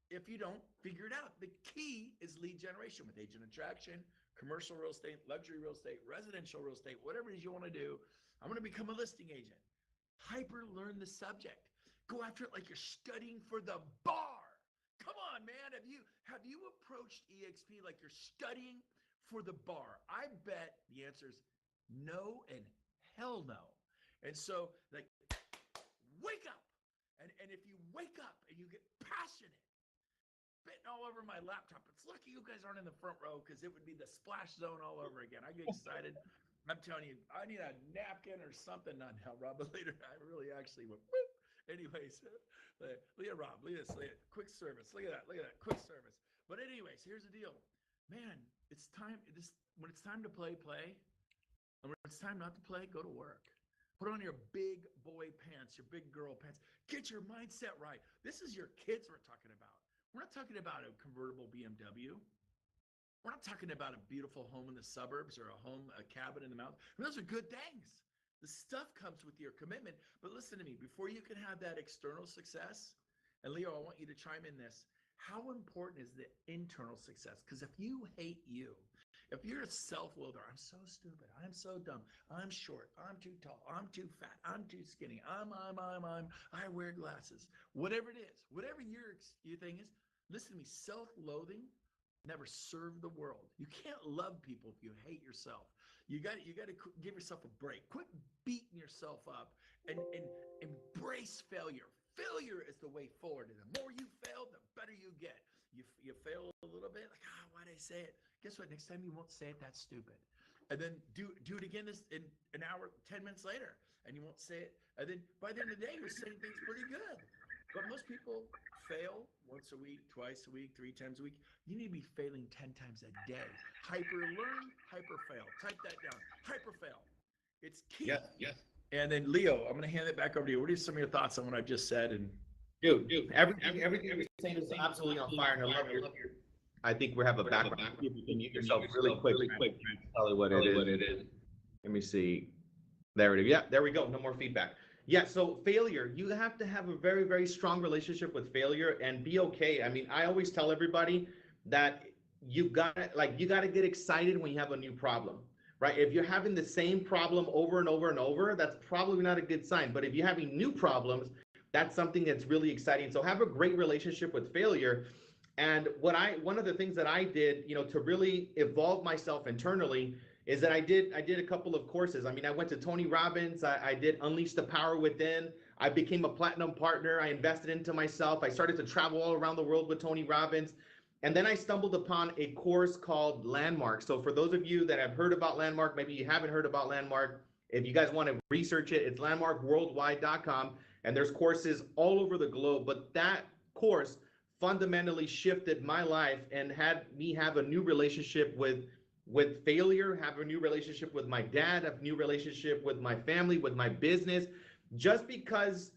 Speaker 5: if you don't figure it out. The key is lead generation with agent attraction, commercial real estate, luxury real estate, residential real estate, whatever it is you want to do. I'm going to become a listing agent. Hyper learn the subject. Go after it like you're studying for the bar. Come on, man. Have you approached EXP like you're studying for the bar? I bet the answer is no and hell no. And so like wake up. And if you wake up and you get passionate, spitting all over my laptop, it's lucky you guys aren't in the front row because it would be the splash zone all over again. I get excited. I'm telling you, I need a napkin or something. Not now, Rob, but later I really actually went whoop. Anyways, Leah, Rob, look at this, Leah, quick service. Look at that, quick service. But anyways, here's the deal. Man, it's time. When it's time to play. And when it's time not to play, go to work. Put on your big boy pants, your big girl pants. Get your mindset right. This is your kids we're talking about. We're not talking about a convertible BMW. We're not talking about a beautiful home in the suburbs or a cabin in the mountains. I mean, those are good things. The stuff comes with your commitment. But listen to me, before you can have that external success, and Leo, I want you to chime in this. How important is the internal success? Because if you hate you, if you're a self-loather, I'm so stupid, I'm so dumb, I'm short, I'm too tall, I'm too fat, I'm too skinny, I wear glasses, whatever it is, whatever your thing is, listen to me, self-loathing never served the world. You can't love people if you hate yourself. You got to give yourself a break. Quit beating yourself up and embrace failure. Failure is the way forward. And the more you fail, the better you get. You fail a little bit, like, why'd I say it? Guess what? Next time you won't say it. That's stupid. And then do it again in an hour, 10 minutes later, and you won't say it. And then by the end of the day, you're saying things pretty good. But most people fail once a week, twice a week, 3 times a week. You need to be failing 10 times a day. Hyper learn, hyper fail. Type that down. Hyper fail. It's key.
Speaker 6: Yes.
Speaker 5: And then Leo, I'm going to hand it back over to you. What are some of your thoughts on what I've just said? And
Speaker 6: Dude, everything you're saying is absolutely on fire, and I love your. I think we have a background. You can mute yourself really quick. Tell you what it is. Let me see. There it is. Yeah, there we go. No more feedback. Yeah, so failure, you have to have a very, very strong relationship with failure and be okay. I mean, I always tell everybody that you gotta get excited when you have a new problem, right? If you're having the same problem over and over and over, that's probably not a good sign. But if you're having new problems, that's something that's really exciting. So have a great relationship with failure. And one of the things that I did, to really evolve myself internally is that I did a couple of courses. I mean, I went to Tony Robbins. I did Unleash the Power Within. I became a platinum partner. I invested into myself. I started to travel all around the world with Tony Robbins. And then I stumbled upon a course called Landmark. So for those of you that have heard about Landmark, maybe you haven't heard about Landmark, if you guys want to research it, it's landmarkworldwide.com. And there's courses all over the globe. But that course fundamentally shifted my life and had me have a new relationship with failure, have a new relationship with my dad, have a new relationship with my family, with my business. Just because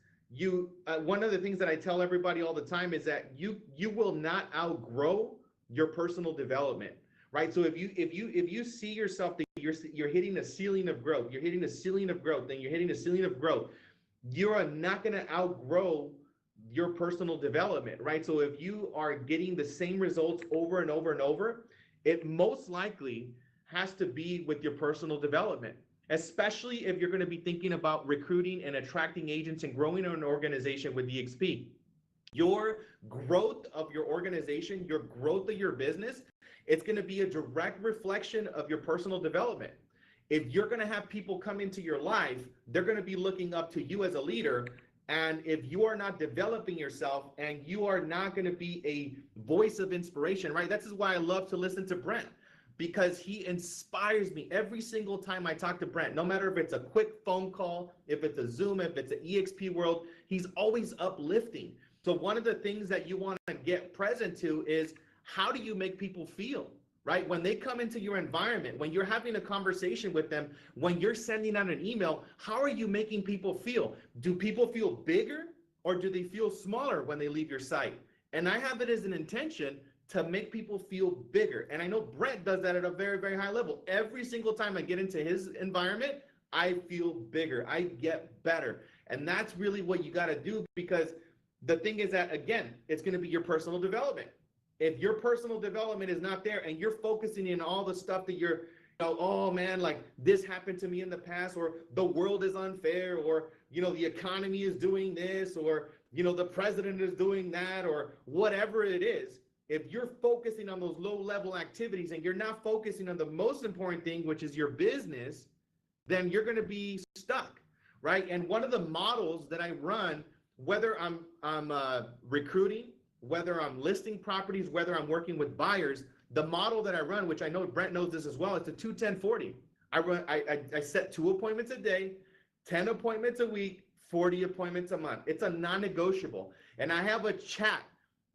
Speaker 6: one of the things that I tell everybody all the time is that you will not outgrow your personal development, right? So if you see yourself that you're hitting the ceiling of growth, you're hitting the ceiling of growth, then you're hitting the ceiling of growth, you are not going to outgrow your personal development, right? So if you are getting the same results over and over and over, it most likely has to be with your personal development, especially if you're going to be thinking about recruiting and attracting agents and growing an organization with EXP. Your growth of your organization, your growth of your business, it's going to be a direct reflection of your personal development. If you're going to have people come into your life, they're going to be looking up to you as a leader. And if you are not developing yourself and you are not going to be a voice of inspiration, right? That's why I love to listen to Brent, because he inspires me every single time I talk to Brent, no matter if it's a quick phone call, if it's a Zoom, if it's an EXP World, he's always uplifting. So one of the things that you want to get present to is, how do you make people feel? Right? When they come into your environment, when you're having a conversation with them, when you're sending out an email, how are you making people feel? Do people feel bigger or do they feel smaller when they leave your site? And I have it as an intention to make people feel bigger. And I know Brent does that at a very, very high level. Every single time I get into his environment, I feel bigger, I get better. And that's really what you got to do, because the thing is that, again, it's going to be your personal development. If your personal development is not there and you're focusing in all the stuff that you're, oh man, like this happened to me in the past, or the world is unfair, or, the economy is doing this, or, the president is doing that, or whatever it is, if you're focusing on those low level activities and you're not focusing on the most important thing, which is your business, then you're going to be stuck, right? And one of the models that I run, whether I'm recruiting, whether I'm listing properties, whether I'm working with buyers, the model that I run, which I know Brent knows this as well, it's a 2-10-40. I set 2 appointments a day, 10 appointments a week, 40 appointments a month. It's a non-negotiable. And I have a chat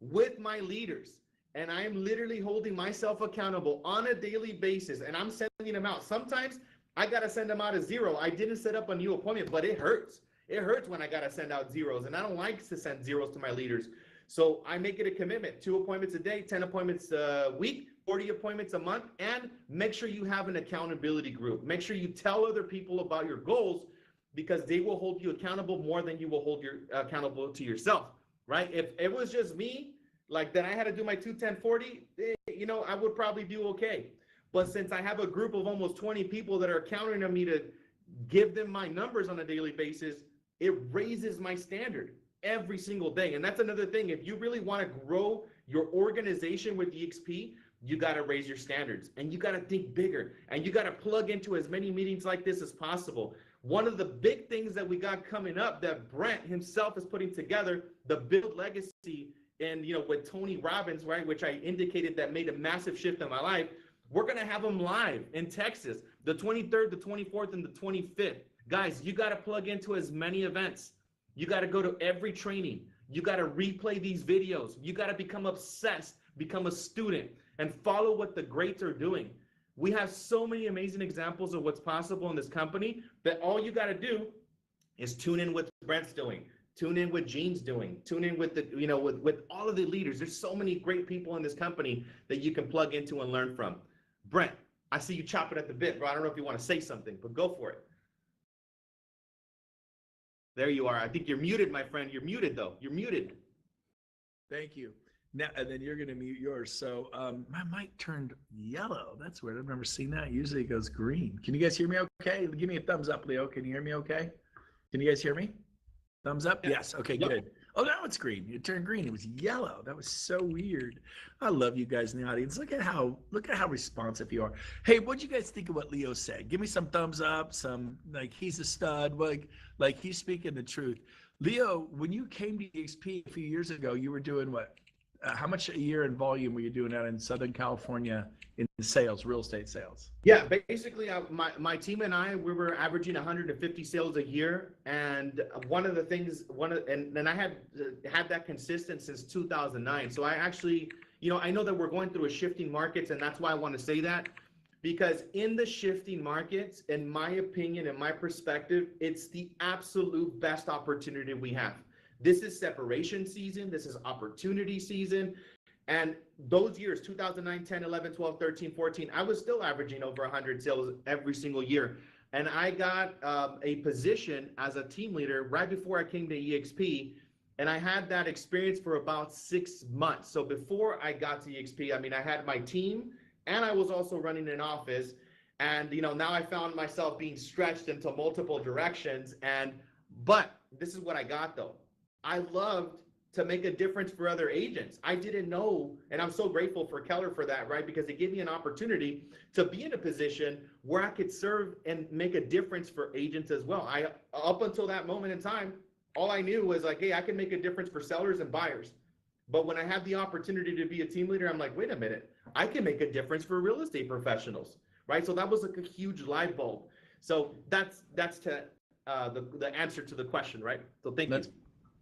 Speaker 6: with my leaders, and I am literally holding myself accountable on a daily basis, and I'm sending them out. Sometimes I got to send them out a 0. I didn't set up a new appointment, but it hurts. It hurts when I got to send out 0s, and I don't like to send 0s to my leaders. So I make it a commitment, 2 appointments a day, 10 appointments a week, 40 appointments a month, and make sure you have an accountability group. Make sure you tell other people about your goals, because they will hold you accountable more than you will hold your accountable to yourself, right? If it was just me, like then I had to do my 2-10-40, I would probably do okay. But since I have a group of almost 20 people that are counting on me to give them my numbers on a daily basis, it raises my standard every single day. And that's another thing. If you really want to grow your organization with EXP, you got to raise your standards, and you got to think bigger, and you got to plug into as many meetings like this as possible. One of the big things that we got coming up that Brent himself is putting together, the Build Legacy, and with Tony Robbins, right, which I indicated that made a massive shift in my life. We're going to have them live in Texas, the 23rd, the 24th, and the 25th. Guys, you got to plug into as many events. You got to go to every training. You got to replay these videos. You got to become obsessed, become a student, and follow what the greats are doing. We have so many amazing examples of what's possible in this company that all you got to do is tune in with Brent's doing, tune in with Gene's doing, tune in with the, with all of the leaders. There's so many great people in this company that you can plug into and learn from. Brent, I see you chopping at the bit, bro. I don't know if you want to say something, but go for it. There you are. I think you're muted, my friend. You're muted, though. You're muted.
Speaker 5: Thank you. Now, and then you're going to mute yours. So my mic turned yellow. That's weird. I've never seen that. Usually it goes green. Can you guys hear me okay? Give me a thumbs up, Leo. Can you hear me okay? Can you guys hear me? Thumbs up? Yes. Okay,
Speaker 6: Yep.
Speaker 5: good. Oh, now it's green. It turned green. It was yellow. That was so weird. I love you guys in the audience. Look at how responsive you are. Hey, what'd you guys think of what Leo said? Give me some thumbs up. Some like he's a stud. Like he's speaking the truth. Leo, when you came to EXP a few years ago, you were doing what? How much a year in volume were you doing out in Southern California in sales, real estate sales?
Speaker 6: Yeah, basically, my team and I, we were averaging 150 sales a year, and one of the things, and I had that consistent since 2009. So I actually, I know that we're going through a shifting markets, and that's why I want to say that, because in the shifting markets, in my opinion, in my perspective, it's the absolute best opportunity we have. This is separation season. This is opportunity season. And those years, 2009, 10, 11, 12, 13, 14, I was still averaging over 100 sales every single year. And I got a position as a team leader right before I came to EXP. And I had that experience for about 6 months. So before I got to EXP, I mean, I had my team and I was also running an office. And, now I found myself being stretched into multiple directions. But this is what I got though. I loved to make a difference for other agents. I didn't know, and I'm so grateful for Keller for that, right? Because it gave me an opportunity to be in a position where I could serve and make a difference for agents as well. Up until that moment in time, all I knew was like, hey, I can make a difference for sellers and buyers. But when I had the opportunity to be a team leader, I'm like, wait a minute, I can make a difference for real estate professionals, right? So that was like a huge light bulb. So that's to the answer to the question, right? So thank you.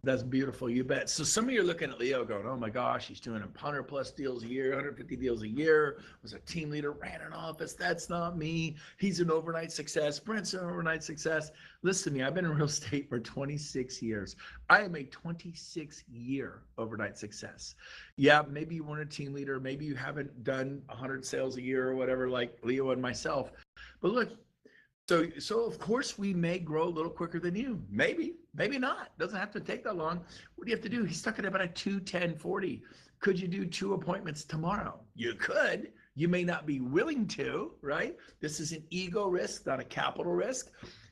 Speaker 5: That's beautiful. You bet. So some of you are looking at Leo going, oh my gosh, he's doing 100 plus deals a year, 150 deals a year, was a team leader, ran an office. That's not me. He's an overnight success. Brent's an overnight success. Listen to me. I've been in real estate for 26 years. I am a 26-year overnight success. Yeah, maybe you weren't a team leader. Maybe you haven't done 100 sales a year or whatever, like Leo and myself. But look, so of course we may grow a little quicker than you. Maybe not. Doesn't have to take that long. What do you have to do? He's stuck at about a 2-10-40. Could you do 2 appointments tomorrow? You could. You may not be willing to, right? This is an ego risk, not a capital risk.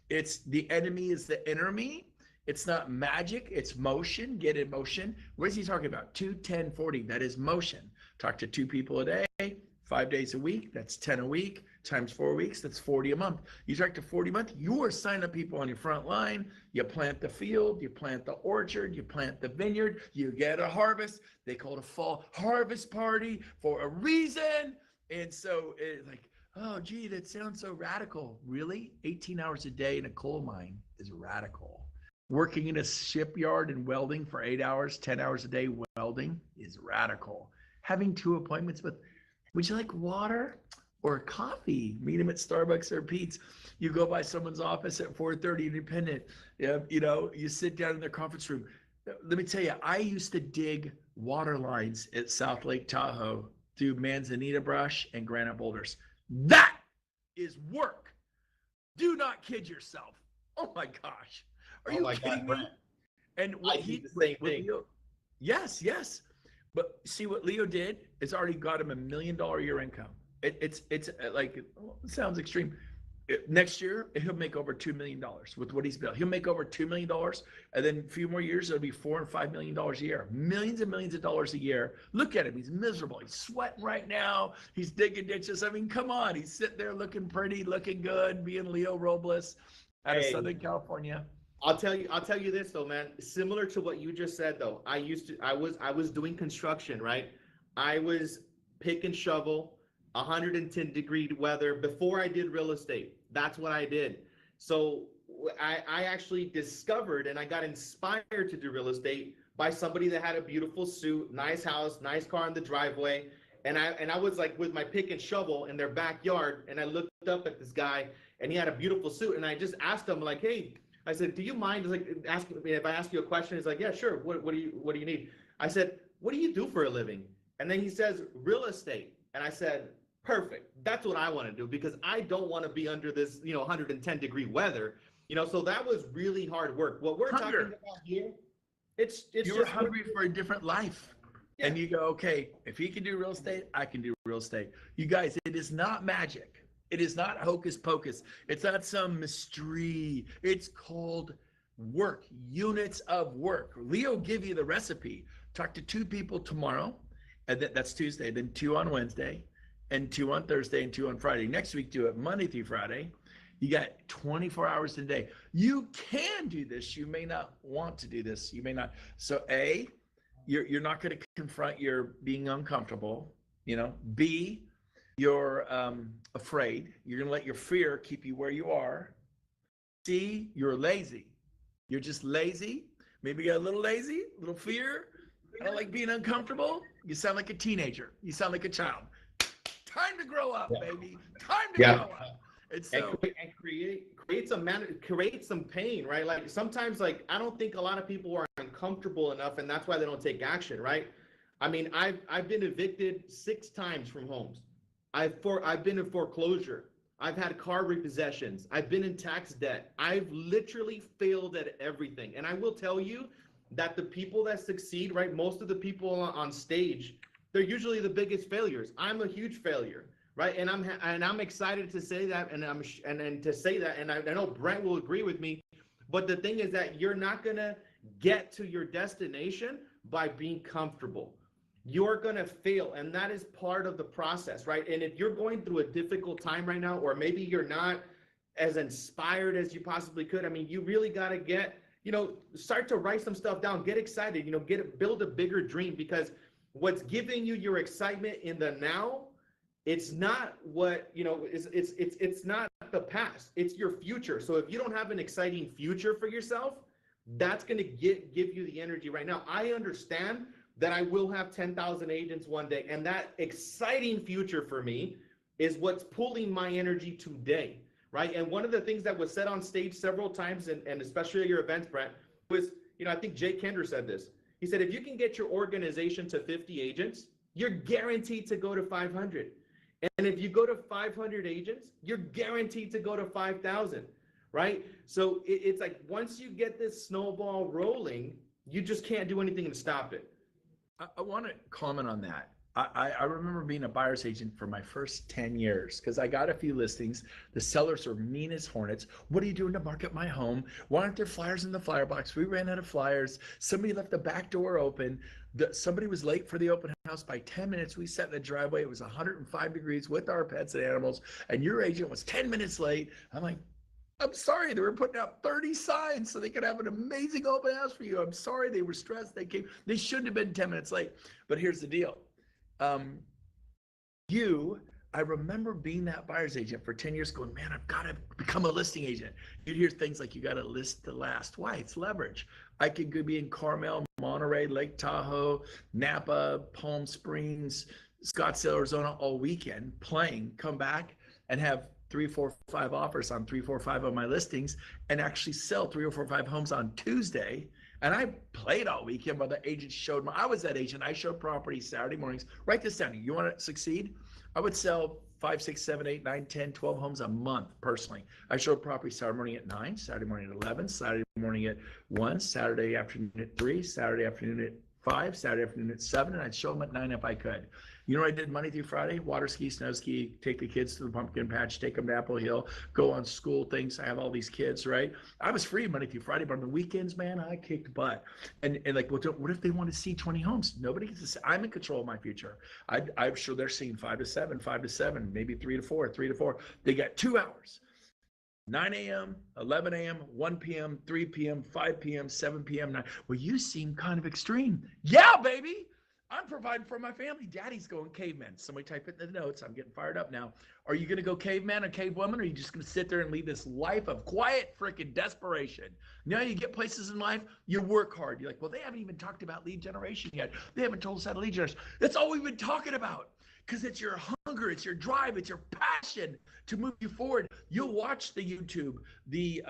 Speaker 5: It's the enemy is the enemy. It's not magic. It's motion. Get in motion. What is he talking about? 2-10-40. That is motion. Talk to 2 people a day. 5 days a week, that's 10 a week, times 4 weeks, that's 40 a month. You talk to 40 a month, you are signing up people on your front line, you plant the field, you plant the orchard, you plant the vineyard, you get a harvest. They call it a fall harvest party for a reason. And so it's like, oh, gee, that sounds so radical. Really? 18 hours a day in a coal mine is radical. Working in a shipyard and welding for 8 hours, 10 hours a day welding is radical. Having 2 appointments with, would you like water or coffee? Meet him at Starbucks or Pete's. You go by someone's office at 4:30 independent. You sit down in their conference room. Let me tell you, I used to dig water lines at South Lake Tahoe through Manzanita brush and granite boulders. That is work. Do not kid yourself. Oh my gosh. Are you kidding me? And what
Speaker 6: I did the same thing.
Speaker 5: Leo, yes. But see what Leo did is already got him $1 million a year income. It's like, it sounds extreme. Next year, he'll make over $2 million with what he's built. He'll make over $2 million. And then a few more years, it'll be $4 and $5 million a year. Millions and millions of dollars a year. Look at him. He's miserable. He's sweating right now. He's digging ditches. I mean, come on. He's sitting there looking pretty, looking good, being Leo Robles out of Southern California.
Speaker 6: I'll tell you this though, man. Similar to what you just said though, I was doing construction, right? I was pick and shovel, 110-degree weather before I did real estate. That's what I did. So I actually discovered and I got inspired to do real estate by somebody that had a beautiful suit, nice house, nice car in the driveway. And I was like with my pick and shovel in their backyard, and I looked up at this guy and he had a beautiful suit, and I just asked him like, hey, I said, do you mind asking me if I ask you a question? He's like, yeah, sure. What do you need? I said, what do you do for a living? And then he says, real estate. And I said, perfect. That's what I want to do, because I don't want to be under this, 110-degree weather. So that was really hard work. What we're talking about here, it's
Speaker 5: you were hungry for a different life. Yeah. And you go, okay, if he can do real estate, I can do real estate. You guys, it is not magic. It is not hocus pocus. It's not some mystery. It's called work, units of work. Leo give you the recipe. Talk to 2 people tomorrow, and that's Tuesday, then 2 on Wednesday, and 2 on Thursday, and 2 on Friday. Next week, do it Monday through Friday. You got 24 hours a day. You can do this. You may not want to do this. You may not. So A, you're not going to confront your being uncomfortable. You know. B, you're afraid. You're going to let your fear keep you where you are. C, you're lazy. You're just lazy. Maybe you got a little lazy, a little fear. I don't like being uncomfortable. You sound like a teenager. You sound like a child. Time to grow up, baby. Time to grow up. And so
Speaker 6: create some pain, right? Like sometimes, like I don't think a lot of people are uncomfortable enough, and that's why they don't take action, right? I mean, I've been evicted 6 times from homes. I've been in foreclosure. I've had car repossessions. I've been in tax debt. I've literally failed at everything. And I will tell you that the people that succeed, right? Most of the people on stage, they're usually the biggest failures. I'm a huge failure, right? And I'm excited to say that, and I know Brent will agree with me. But the thing is that you're not gonna get to your destination by being comfortable. You're going to fail, and that is part of the process, right? And if you're going through a difficult time right now, or maybe you're not as inspired as you possibly could, I mean, you really got to start to write some stuff down, get excited, build a bigger dream, because what's giving you your excitement in the now, it's not it's not the past, it's your future. So if you don't have an exciting future for yourself, that's going to give you the energy right now. I understand that I will have 10,000 agents one day. And that exciting future for me is what's pulling my energy today, right? And one of the things that was said on stage several times, and especially at your events, Brent, was, I think Jake Kender said this. He said, if you can get your organization to 50 agents, you're guaranteed to go to 500. And if you go to 500 agents, you're guaranteed to go to 5,000, right? So it's like, once you get this snowball rolling, you just can't do anything to stop it.
Speaker 5: I want to comment on that. I remember being a buyer's agent for my first 10 years because I got a few listings. The sellers were mean as hornets. What are you doing to market my home? Why aren't there flyers in the flyer box? We ran out of flyers. Somebody left the back door open. Somebody was late for the open house by 10 minutes. We sat in the driveway. It was 105 degrees with our pets and animals. And your agent was 10 minutes late. I'm like, I'm sorry, they were putting out 30 signs so they could have an amazing open house for you. I'm sorry, they were stressed. They shouldn't have been 10 minutes late. But here's the deal. I remember being that buyer's agent for 10 years going, man, I've got to become a listing agent. You'd hear things like, you got to list to last. Why? It's leverage. I could be in Carmel, Monterey, Lake Tahoe, Napa, Palm Springs, Scottsdale, Arizona all weekend playing, come back and have 3, 4, 5 offers on 3, 4, 5 of my listings and actually sell 3 or 4, 5 homes on Tuesday. And I played all weekend while the agent showed me. I was that agent. I showed properties Saturday mornings. Write this down. You want to succeed? I would sell 5, 6, 7, 8, 9, 10, 12 homes a month personally. I showed properties Saturday morning at 9, Saturday morning at 11, Saturday morning at 1, Saturday afternoon at 3, Saturday afternoon at 5, Saturday afternoon at 7, and I'd show them at 9 if I could. You know what I did Monday through Friday? Water ski, snow ski, take the kids to the pumpkin patch, take them to Apple Hill, go on school things. I have all these kids, right? I was free Monday through Friday, but on the weekends, man, I kicked butt. And like, what if they want to see 20 homes? Nobody gets to see. I'm in control of my future. I'm sure they're seeing 5 to 7, maybe 3 to 4, 3 to 4. They got 2 hours. 9 a.m., 11 a.m., 1 p.m., 3 p.m., 5 p.m., 7 p.m. 9. Well, you seem kind of extreme. Yeah, baby. I'm providing for my family. Daddy's going caveman. Somebody type it in the notes. I'm getting fired up now. Are you going to go caveman or cavewoman, or are you just going to sit there and lead this life of quiet freaking desperation? Now you get places in life, you work hard. You're like, well, they haven't even talked about lead generation yet. They haven't told us how to lead generation. That's all we've been talking about because it's your hunger, it's your drive, it's your passion to move you forward. You'll watch the YouTube, the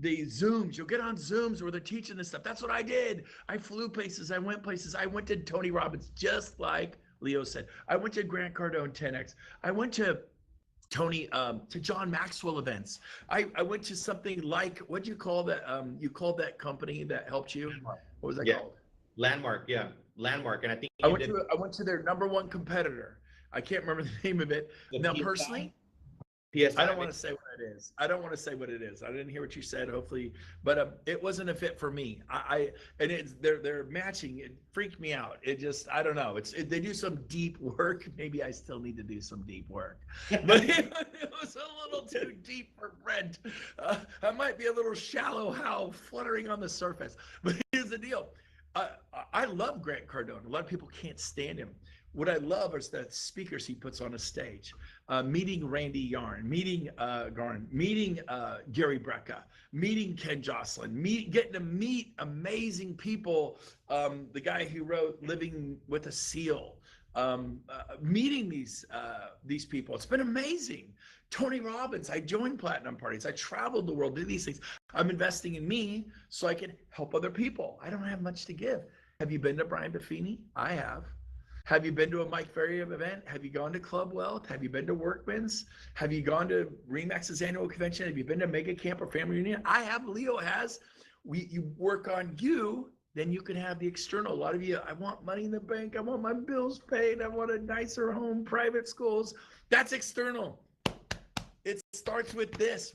Speaker 5: Zooms, you'll get on Zooms where they're teaching this stuff. That's what I did. I flew places. I went places. I went to Tony Robbins, just like Leo said. I went to Grant Cardone 10X. I went to to John Maxwell events. I went to something like, what'd you call that? You called that company that helped you? What was that called?
Speaker 6: Landmark. Yeah. Landmark. And I think
Speaker 5: I went to their #1 competitor. I can't remember the name of it. Now, personally, I don't want to say what it is. I don't want to say what it is. I didn't hear what you said. Hopefully, but it wasn't a fit for me. And it's they're matching. It freaked me out. It just I don't know. They do some deep work. Maybe I still need to do some deep work, but it was a little too deep for Brent. I might be a little shallow, how fluttering on the surface. But here's the deal. I love Grant Cardone. A lot of people can't stand him. What I love is the speakers he puts on a stage. Meeting Randy Yarn, meeting Garn, meeting Gary Brecka, meeting Ken Jocelyn, getting to meet amazing people. The guy who wrote Living with a Seal, meeting these people. It's been amazing. Tony Robbins, I joined platinum parties. I traveled the world, did these things. I'm investing in me so I can help other people. I don't have much to give. Have you been to Brian Buffini? I have. Have you been to a Mike Ferry event? Have you gone to Club Wealth? Have you been to Workman's? Have you gone to Remax's annual convention? Have you been to Mega Camp or Family Reunion? I have. Leo has. You work on you, then you can have the external. A lot of you, I want money in the bank. I want my bills paid. I want a nicer home, private schools. That's external. It starts with this.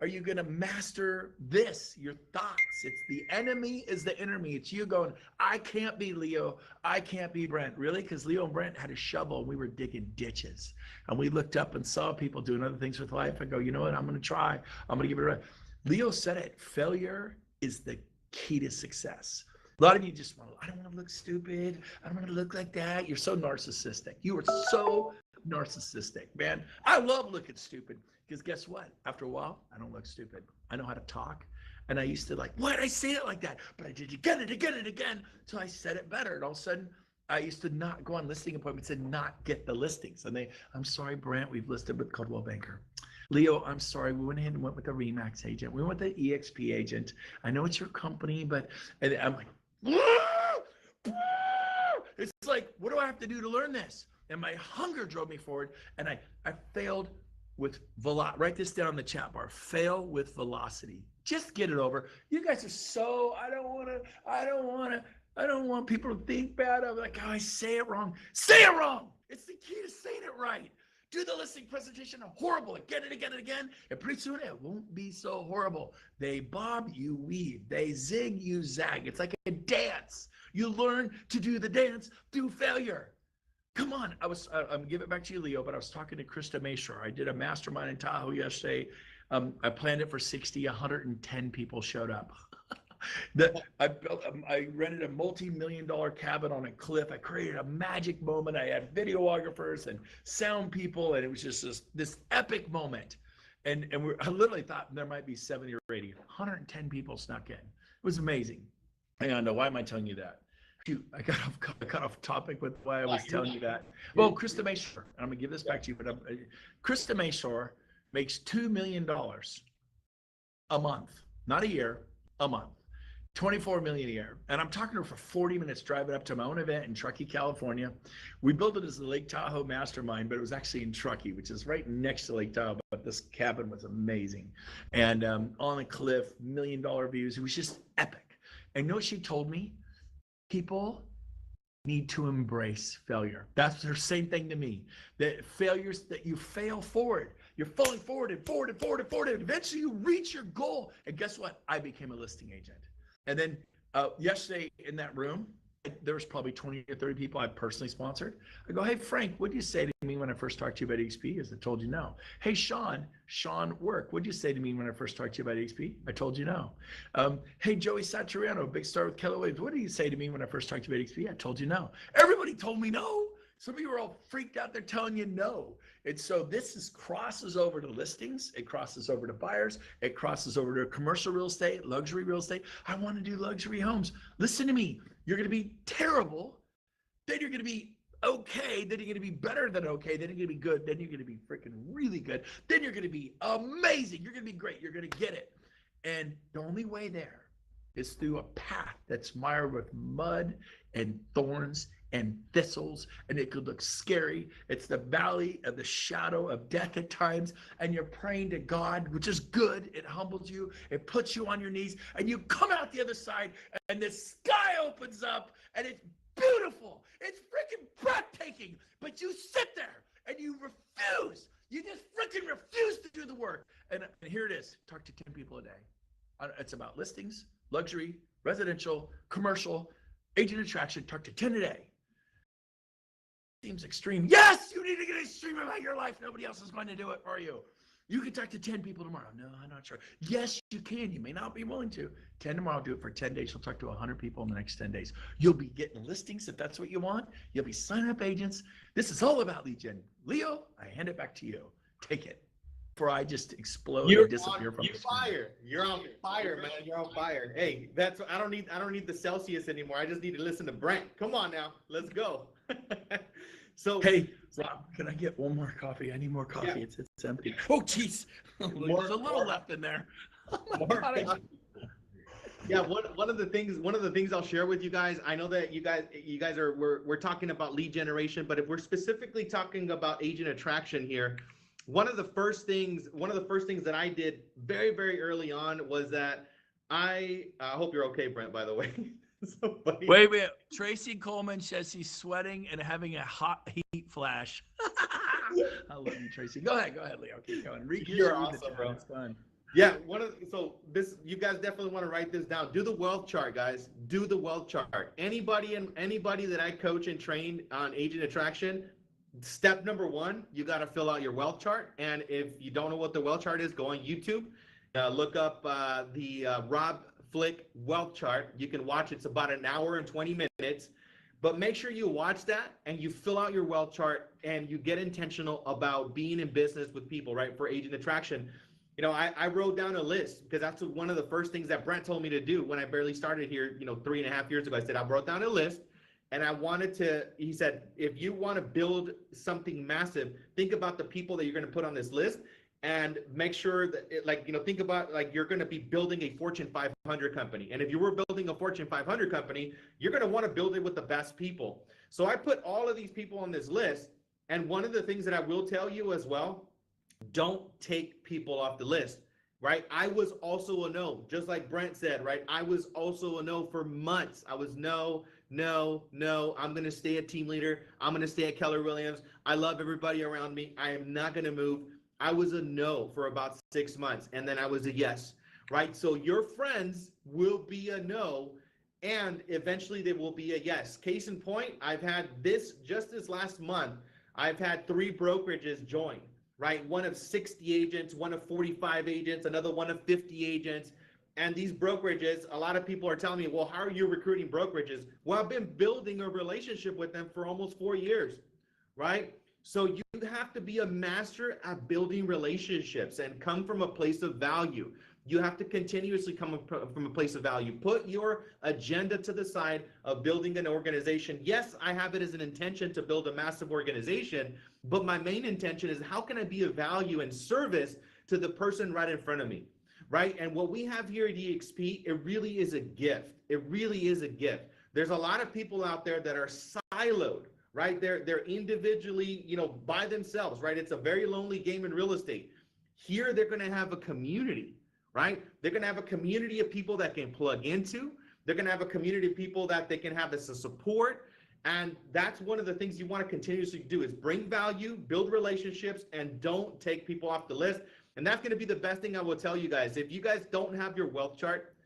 Speaker 5: Are you going to master this? Your thoughts. It's the enemy is the enemy. It's you going, I can't be Leo. I can't be Brent. Really? Because Leo and Brent had a shovel and we were digging ditches. And we looked up and saw people doing other things with life. I go, you know what? I'm going to try. I'm going to give it a try. Leo said it. Failure is the key to success. A lot of you just want, I don't want to look stupid. I don't want to look like that. You're so narcissistic. You are so narcissistic, man. I love looking stupid because guess what? After a while, I don't look stupid. I know how to talk. And I used to like, why did I say it like that? But I did again and again and again. So I said it better. And all of a sudden, I used to not go on listing appointments and not get the listings. And I'm sorry, Brent, we've listed with Coldwell Banker. Leo, I'm sorry, we went ahead and went with the Remax agent. We went with the EXP agent. I know it's your company, but and I'm like, it's like, what do I have to do to learn this? And my hunger drove me forward, and I failed with velocity. Write this down in the chat bar. Fail with velocity. Just get it over. You guys are so, I don't want people to think bad. I'm like, oh, I say it wrong. Say it wrong. It's the key to saying it right. Do the listing presentation horrible again and again and again, and pretty soon it won't be so horrible. They bob, you weave. They zig, you zag. It's like a dance. You learn to do the dance through failure. Come on. I'm give it back to you, Leo, but I was talking to Krista Mayshore. I did a mastermind in Tahoe yesterday. I planned it for 60, 110 people showed up. I rented a multi-million-dollar cabin on a cliff. I created a magic moment. I had videographers and sound people, and it was just this epic moment. And I literally thought there might be 70 or 80. 110 people snuck in. It was amazing. And why am I telling you that? I got off topic with why I was telling you that. Well, Krista Mayshore, and I'm gonna give this back to you, but Krista Mayshore makes $2 million a month, not a year, a month. 24 million a year. And I'm talking to her for 40 minutes driving up to my own event in Truckee, California. We built it as the Lake Tahoe Mastermind, but it was actually in Truckee, which is right next to Lake Tahoe. But this cabin was amazing. And on a cliff, $1 million views. It was just epic. And you know what she told me? People need to embrace failure. That's her same thing to me. That failures, that you fail forward. You're falling forward and forward and forward and forward. And eventually you reach your goal. And guess what? I became a listing agent. And then yesterday in that room, there was probably 20 or 30 people I personally sponsored. I go, hey, Frank, what'd you say to me when I first talked to you about EXP? As I told you no. Hey, Sean Work, what'd you say to me when I first talked to you about EXP? I told you no. Hey, Joey Satriano, big star with Keller Williams, what did you say to me when I first talked to you about EXP? I told you no. Everybody told me no. Some of you are all freaked out. They're telling you no. And so crosses over to listings. It crosses over to buyers. It crosses over to commercial real estate, luxury real estate. I want to do luxury homes. Listen to me. You're going to be terrible. Then you're going to be okay. Then you're going to be better than okay. Then you're going to be good. Then you're going to be freaking really good. Then you're going to be amazing. You're going to be great. You're going to get it. And the only way there is through a path that's mired with mud and thorns and thistles, and it could look scary. It's the valley of the shadow of death at times, and you're praying to God, which is good. It humbles you. It puts you on your knees, and you come out the other side, and the sky opens up, and it's beautiful. It's freaking breathtaking, but you sit there, and you refuse. You just freaking refuse here it is. Talk to 10 people a day. It's about listings, luxury, residential, commercial, agent attraction. Talk to 10 a day. Seems extreme. Yes, you need to get extreme about your life. Nobody else is going to do it for you. You can talk to 10 people tomorrow. No, I'm not sure. Yes, you can. You may not be willing to. 10 tomorrow, do it for 10 days. You'll talk to 100 people in the next 10 days. You'll be getting listings if that's what you want. You'll be signing up agents. This is all about lead gen. Leo, I hand it back to you. Take it before I just explode and disappear from the screen.
Speaker 6: You're on fire, man. You're on fire. Hey, I don't need the Celsius anymore. I just need to listen to Brent. Come on now. Let's go. So
Speaker 5: hey, Rob, can I get one more coffee? I need more coffee.
Speaker 6: Yeah.
Speaker 5: It's empty. Oh, geez. There's a little left in there. Oh my God.
Speaker 6: Yeah, one of the things I'll share with you guys. I know that you guys are we're talking about lead generation, but if we're specifically talking about agent attraction here, one of the first things that I did very, very early on was that I hope you're okay, Brent, by the way.
Speaker 5: Wait. Tracy Coleman says he's sweating and having a hot heat flash. I love you, Tracy. Go ahead, Leo. Keep going.
Speaker 6: You're awesome, bro.
Speaker 5: It's fun.
Speaker 6: Yeah, you guys definitely want to write this down. Do the wealth chart, guys. Do the wealth chart. Anybody that I coach and train on agent attraction, step number 1, you got to fill out your wealth chart. And if you don't know what the wealth chart is, go on YouTube, look up the Rob Flick wealth chart. You can watch. It's about an hour and 20 minutes. But make sure you watch that and you fill out your wealth chart and you get intentional about being in business with people, right? For agent attraction. You know, I wrote down a list because that's one of the first things that Brent told me to do when I barely started here, 3.5 years ago. I said, I wrote down a list and he said, if you want to build something massive, think about the people that you're going to put on this list and make sure that think about you're going to be building a Fortune 500 company. And if you were building a Fortune 500 company, you're going to want to build it with the best people. So I put all of these people on this list. And one of the things that I will tell you as well, don't take people off the list, right? I was also a no, just like Brent said, right? I was also a no for months. I was no. I'm going to stay a team leader. I'm going to stay at Keller Williams. I love everybody around me. I am not going to move. I was a no for about 6 months, and then I was a yes, right? So your friends will be a no, and eventually they will be a yes. Case in point, I've had just this last month, I've had 3 brokerages join, right? One of 60 agents, one of 45 agents, another one of 50 agents. And these brokerages, a lot of people are telling me, well, how are you recruiting brokerages? Well, I've been building a relationship with them for almost 4 years, right? So you have to be a master at building relationships and come from a place of value. You have to continuously come from a place of value. Put your agenda to the side of building an organization. Yes, I have it as an intention to build a massive organization, but my main intention is how can I be of value and service to the person right in front of me, right? And what we have here at EXP, it really is a gift. It really is a gift. There's a lot of people out there that are siloed, right? They're individually, by themselves, right? It's a very lonely game in real estate. Here, they're going to have a community, right? They're going to have a community of people that can plug into. They're going to have a community of people that they can have as a support. And that's one of the things you want to continuously do is bring value, build relationships, and don't take people off the list. And that's going to be the best thing I will tell you guys. If you guys don't have your wealth chart,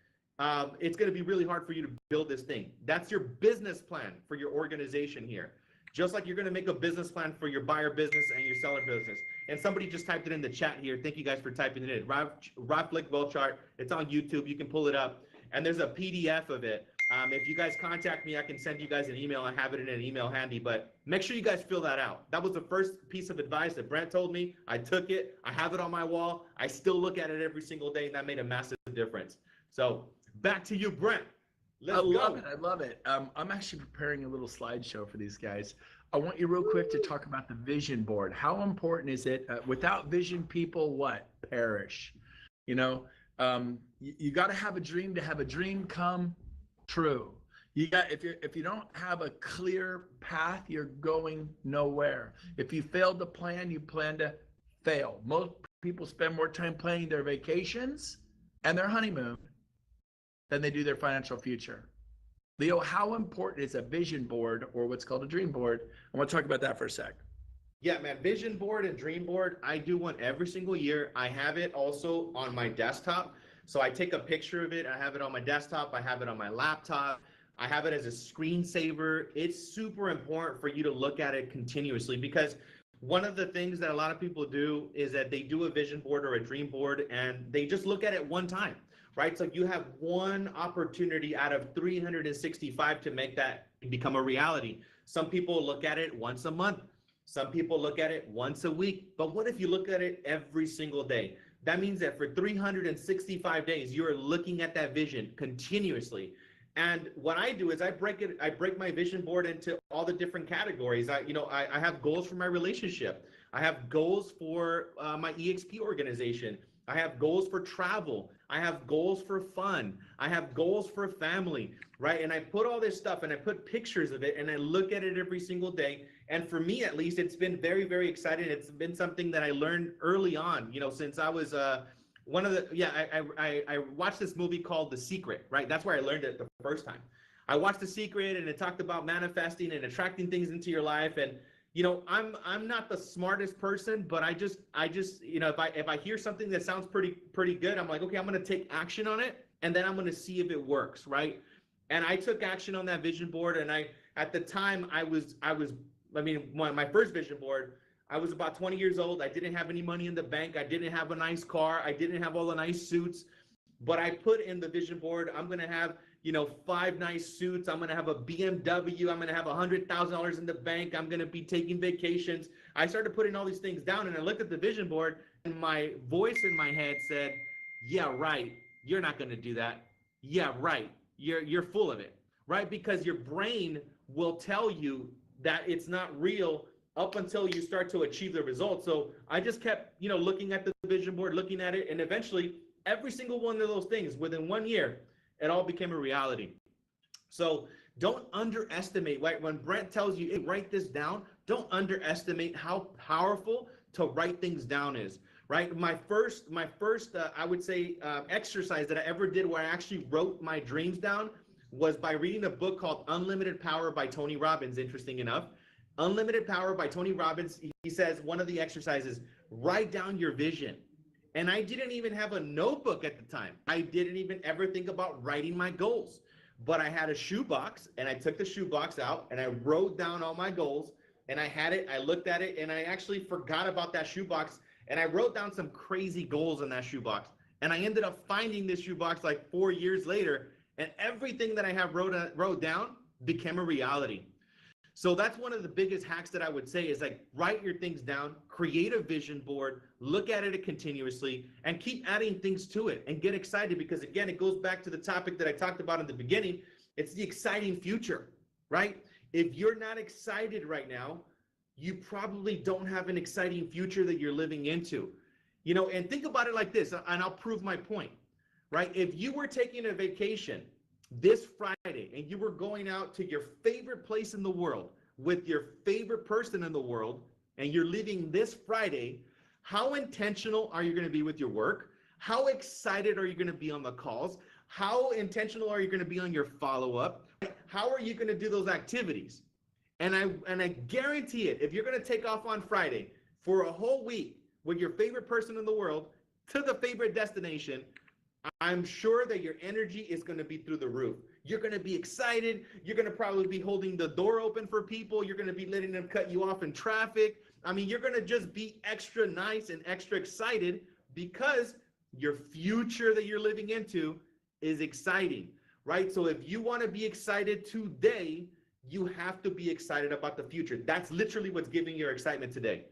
Speaker 6: it's going to be really hard for you to build this thing. That's your business plan for your organization here. Just like you're going to make a business plan for your buyer business and your seller business. And somebody just typed it in the chat here. Thank you guys for typing it in. Rob Flick Wealth Chart. It's on YouTube. You can pull it up. And there's a PDF of it. If you guys contact me, I can send you guys an email. I have it in an email handy. But make sure you guys fill that out. That was the first piece of advice that Brent told me. I took it. I have it on my wall. I still look at it every single day. And that made a massive difference. So back to you, Brent.
Speaker 5: I love it. I'm actually preparing a little slideshow for these guys. I want you real quick to talk about the vision board. How important is it? Without vision, people perish. You got to have a dream to have a dream come true. If you don't have a clear path, you're going nowhere. If you failed to plan, you plan to fail. Most people spend more time planning their vacations and their honeymoon than they do their financial future. Leo, how important is a vision board or what's called a dream board? I want to talk about that for a sec.
Speaker 6: Yeah, man, vision board and dream board, I do one every single year. I have it also on my desktop. So I take a picture of it. I have it on my desktop. I have it on my laptop. I have it as a screensaver. It's super important for you to look at it continuously, because one of the things that a lot of people do is that they do a vision board or a dream board and they just look at it one time, right? So you have one opportunity out of 365 to make that become a reality. Some people look at it once a month. Some people look at it once a week. But what if you look at it every single day? That means that for 365 days, you're looking at that vision continuously. And what I do is I break my vision board into all the different categories. I have goals for my relationship. I have goals for my EXP organization. I have goals for travel. I have goals for fun. I have goals for family, right? And I put all this stuff and I put pictures of it and I look at it every single day. And for me, at least, it's been very, very exciting. It's been something that I learned early on, since I was I watched this movie called The Secret, right? That's where I learned it the first time. I watched The Secret and it talked about manifesting and attracting things into your life. And I'm not the smartest person, but I just if I hear something that sounds pretty good, I'm like, okay, I'm going to take action on it and then I'm going to see if it works, right? And I took action on that vision board, and at the time my first vision board, I was about 20 years old. I didn't have any money in the bank. I didn't have a nice car. I didn't have all the nice suits, but I put in the vision board, I'm going to have 5 nice suits. I'm going to have a BMW. I'm going to have $100,000 in the bank. I'm going to be taking vacations. I started putting all these things down, and I looked at the vision board, and my voice in my head said, yeah, right. You're not going to do that. Yeah, right. You're full of it, right? Because your brain will tell you that it's not real up until you start to achieve the results. So I just kept, looking at the vision board, looking at it, and eventually every single one of those things within 1 year, it all became a reality. So don't underestimate, right? When Brent tells you, hey, write this down, don't underestimate how powerful to write things down is, right? My first, I would say, exercise that I ever did where I actually wrote my dreams down was by reading a book called Unlimited Power by Tony Robbins, interesting enough. Unlimited Power by Tony Robbins, he says one of the exercises, write down your vision. And I didn't even have a notebook at the time. I didn't even ever think about writing my goals. But I had a shoebox, and I took the shoebox out and I wrote down all my goals, and I had it, I looked at it, and I actually forgot about that shoebox, and I wrote down some crazy goals in that shoebox. And I ended up finding this shoebox like 4 years later, and everything that I have wrote down became a reality. So that's one of the biggest hacks that I would say is like write your things down, create a vision board, look at it continuously, and keep adding things to it and get excited, because again, it goes back to the topic that I talked about in the beginning. It's the exciting future, right? If you're not excited right now, you probably don't have an exciting future that you're living into, and think about it like this, and I'll prove my point, right? If you were taking a vacation this Friday and you were going out to your favorite place in the world with your favorite person in the world, and you're leaving this Friday, how intentional are you going to be with your work? How excited are you going to be on the calls? How intentional are you going to be on your follow-up? How are you going to do those activities? And I guarantee it, if you're going to take off on Friday for a whole week with your favorite person in the world to the favorite destination, I'm sure that your energy is going to be through the roof. You're going to be excited. You're going to probably be holding the door open for people. You're going to be letting them cut you off in traffic. I mean, you're going to just be extra nice and extra excited because your future that you're living into is exciting, right? So if you want to be excited today, you have to be excited about the future. That's literally what's giving your excitement today.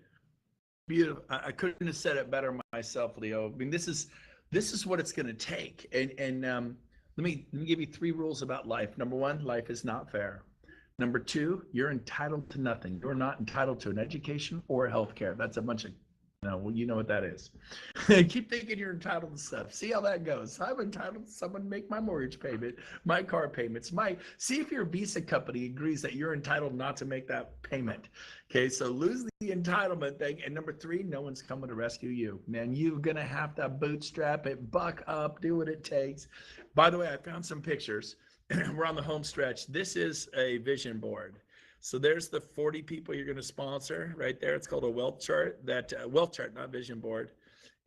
Speaker 5: Beautiful. I couldn't have said it better myself, Leo. I mean, this is what it's going to take. And let me give you 3 rules about life. Number 1, life is not fair. Number 2, you're entitled to nothing. You're not entitled to an education or healthcare. That's a bunch of, you know what that is. Keep thinking you're entitled to stuff. See how that goes. I'm entitled to someone to make my mortgage payment, my car payments, see if your Visa company agrees that you're entitled not to make that payment. Okay, so lose the entitlement thing. And number 3, no one's coming to rescue you. Man, you're going to have to bootstrap it, buck up, do what it takes. By the way, I found some pictures. We're on the home stretch. This is a vision board. So there's the 40 people you're going to sponsor right there. It's called a wealth chart, not vision board.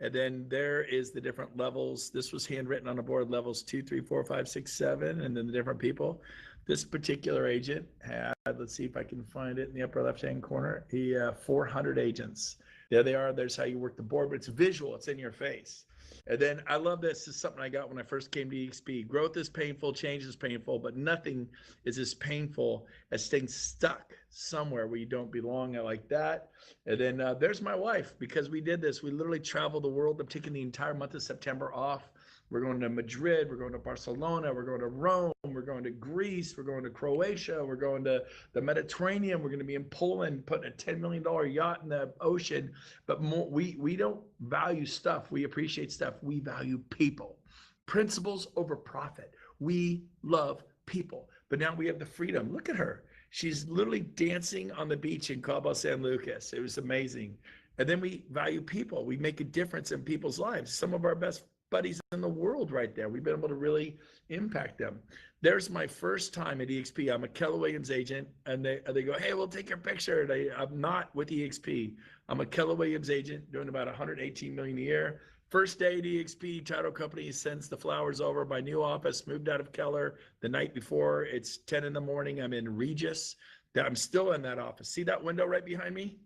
Speaker 5: And then there is the different levels. This was handwritten on a board, levels 2, 3, 4, 5, 6, 7, and then the different people. This particular agent had, let's see if I can find it in the upper left-hand corner. He 400 agents. There they are. There's how you work the board, but it's visual. It's in your face. And then I love this. This is something I got when I first came to EXP. Growth is painful, change is painful, but nothing is as painful as staying stuck somewhere where you don't belong. I like that. And then there's my wife, because we did this. We literally traveled the world. I'm taking the entire month of September off. We're going to Madrid, we're going to Barcelona, we're going to Rome, we're going to Greece, we're going to Croatia, we're going to the Mediterranean, we're going to be in Poland, putting a $10 million yacht in the ocean. But more, we don't value stuff, we appreciate stuff, we value people. Principles over profit. We love people. But now we have the freedom. Look at her. She's literally dancing on the beach in Cabo San Lucas. It was amazing. And then we value people. We make a difference in people's lives. Some of our best buddies in the world right there. We've been able to really impact them. There's my first time at EXP. I'm a Keller Williams agent, and they go, hey, we'll take your picture. And I'm not with EXP. I'm a Keller Williams agent doing about 118 million a year. First day at EXP, title company sends the flowers over. My new office, moved out of Keller the night before. It's 10 in the morning. I'm in Regis. I'm still in that office. See that window right behind me?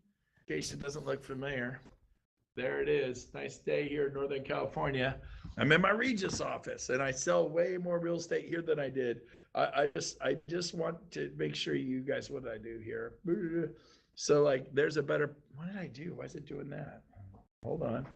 Speaker 5: In case it doesn't look familiar. There it is. Nice day here in Northern California. I'm in my Regis office, and I sell way more real estate here than I did. I just want to make sure you guys, what did I do here? So like, there's a better, what did I do? Why is it doing that? Hold on.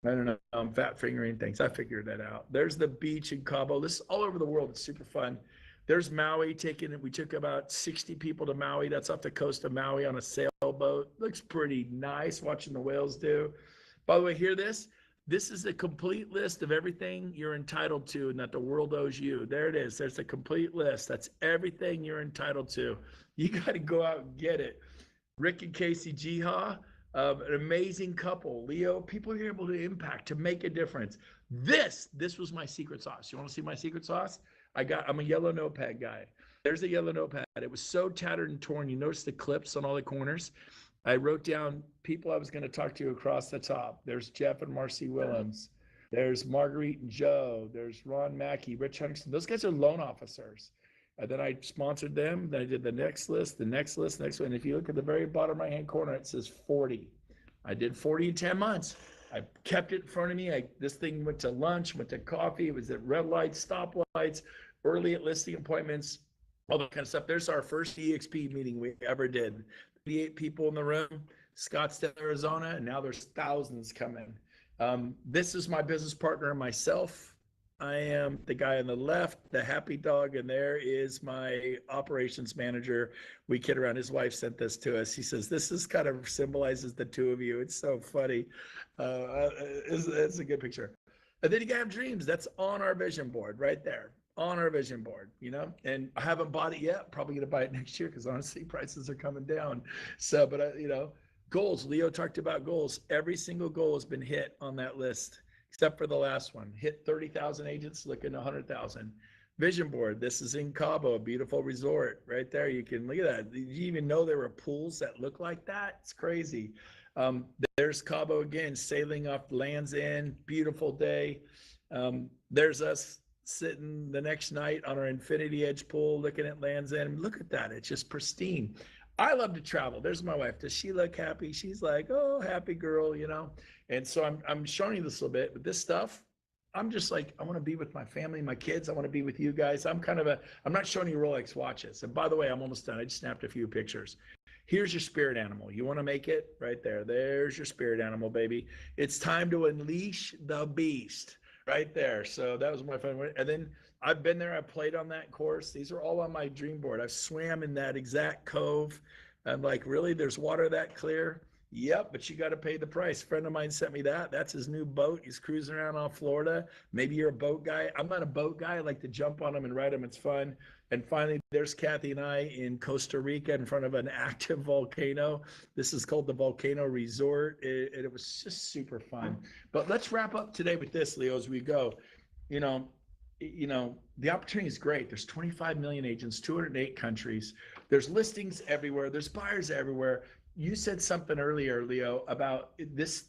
Speaker 5: I don't know. I'm fat fingering things. I figured that out. There's the beach in Cabo. This is all over the world. It's super fun. There's Maui we took about 60 people to Maui. That's off the coast of Maui on a sailboat. Looks pretty nice watching the whales do. By the way, hear this? This is a complete list of everything you're entitled to and that the world owes you. There it is. There's a complete list. That's everything you're entitled to. You got to go out and get it. Rick and Casey Jiha, an amazing couple. Leo, people you're able to impact, to make a difference. This was my secret sauce. You want to see my secret sauce? I'm a yellow notepad guy. There's a yellow notepad. It was so tattered and torn. You notice the clips on all the corners. I wrote down people I was going to talk to across the top. There's Jeff and Marcy Willems. There's Marguerite and Joe. There's Ron Mackey, Rich Huntington. Those guys are loan officers. And then I sponsored them. Then I did the next list, the next list, next one. And if you look at the very bottom right-hand corner, it says 40. I did 40 in 10 months. I kept it in front of me. This thing went to lunch, went to coffee. It was at red lights, stoplights, early at listing appointments, all that kind of stuff. There's our first EXP meeting we ever did. 38 people in the room, Scottsdale, Arizona, and now there's thousands coming. This is my business partner and myself. I am the guy on the left, the happy dog, and there is my operations manager. We kid around. His wife sent this to us. He says, this is kind of symbolizes the two of you. It's so funny. It's a good picture. And then you have dreams. That's on our vision board right there. On our vision board, you know, and I haven't bought it yet. Probably going to buy it next year because honestly, prices are coming down. So, but you know, goals. Leo talked about goals. Every single goal has been hit on that list, except for the last one. Hit 30,000 agents, looking 100,000. Vision board. This is in Cabo, a beautiful resort right there. You can look at that. Did you even know there were pools that look like that? It's crazy. There's Cabo again, sailing off Land's End. Beautiful day. There's us sitting the next night on our Infinity Edge pool, looking at Land's End. Look at that. It's just pristine. I love to travel. There's my wife. Does she look happy? She's like, oh, happy girl, you know? And so I'm showing you this a little bit, but this stuff, I'm just like, I want to be with my family, my kids. I want to be with you guys. I'm not showing you Rolex watches. And by the way, I'm almost done. I just snapped a few pictures. Here's your spirit animal. You want to make it right there. There's your spirit animal, baby. It's time to unleash the beast. Right there. So that was my fun one. And then I've been there. I played on that course. These are all on my dream board. I've swam in that exact cove. I'm like, really? There's water that clear? Yep, but you got to pay the price. A friend of mine sent me that. That's his new boat. He's cruising around off Florida. Maybe you're a boat guy. I'm not a boat guy. I like to jump on them and ride them. It's fun. And finally, there's Kathy and I in Costa Rica in front of an active volcano. This is called the Volcano Resort. It was just super fun. But let's wrap up today with this, Leo, as we go. You know, the opportunity is great. There's 25 million agents, 208 countries. There's listings everywhere. There's buyers everywhere. You said something earlier, Leo, about this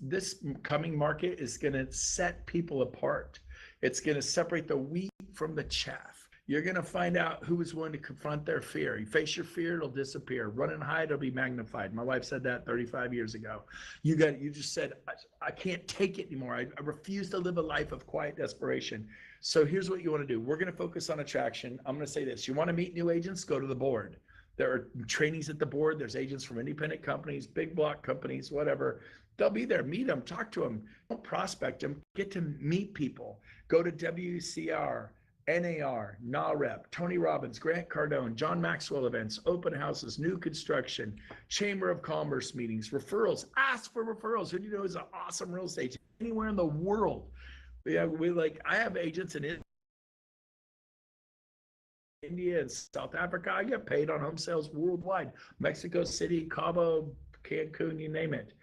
Speaker 5: coming market is going to set people apart. It's going to separate the wheat from the chaff. You're going to find out who is willing to confront their fear. You face your fear, it'll disappear. Run and hide, it'll be magnified. My wife said that 35 years ago. You just said, I can't take it anymore. I refuse to live a life of quiet desperation. So here's what you want to do. We're going to focus on attraction. I'm going to say this. You want to meet new agents? Go to the board. There are trainings at the board. There's agents from independent companies, big block companies, whatever. They'll be there. Meet them, talk to them. Don't prospect them. Get to meet people. Go to WCR, NAR, NAREP, Tony Robbins, Grant Cardone, John Maxwell events, open houses, new construction, Chamber of Commerce meetings, referrals. Ask for referrals. Who do you know is an awesome real estate anywhere in the world? I have agents in India and South Africa. I get paid on home sales worldwide. Mexico City, Cabo, Cancun, you name it.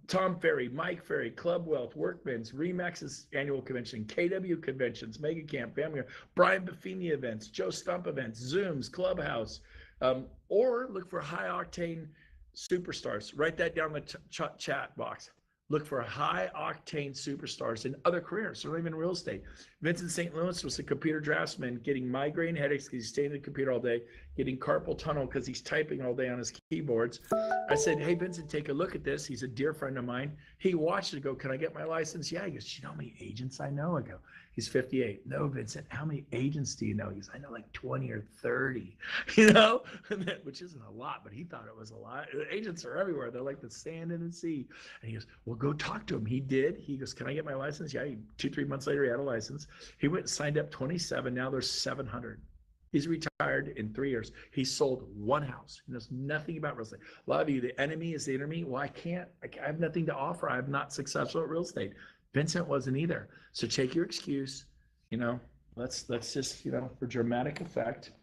Speaker 5: Tom Ferry, Mike Ferry, Club Wealth, Workman's, Remax's annual convention, KW conventions, Mega Camp, Family, Brian Buffini events, Joe Stump events, Zooms, Clubhouse, or look for high octane superstars. Write that down in the chat box. Look for high octane superstars in other careers, or even real estate. Vincent St. Louis was a computer draftsman getting migraine headaches because he's staying at the computer all day, getting carpal tunnel because he's typing all day on his keyboards. I said, hey, Vincent, take a look at this. He's a dear friend of mine. He watched it go, can I get my license? Yeah. He goes, you know how many agents I know? I go, he's 58. No, Vincent, how many agents do you know? He goes, I know like 20 or 30, which isn't a lot, but he thought it was a lot. Agents are everywhere. They're like the sand in the sea. And he goes, well, go talk to him. He did. He goes, can I get my license? Yeah. 2-3 months later, he had a license. He went and signed up 27. Now there's 700. He's retired in 3 years. He sold one house. He knows nothing about real estate. A lot of you, the enemy is the enemy. Well, I have nothing to offer. I'm not successful at real estate. Vincent wasn't either. So take your excuse, let's just, for dramatic effect,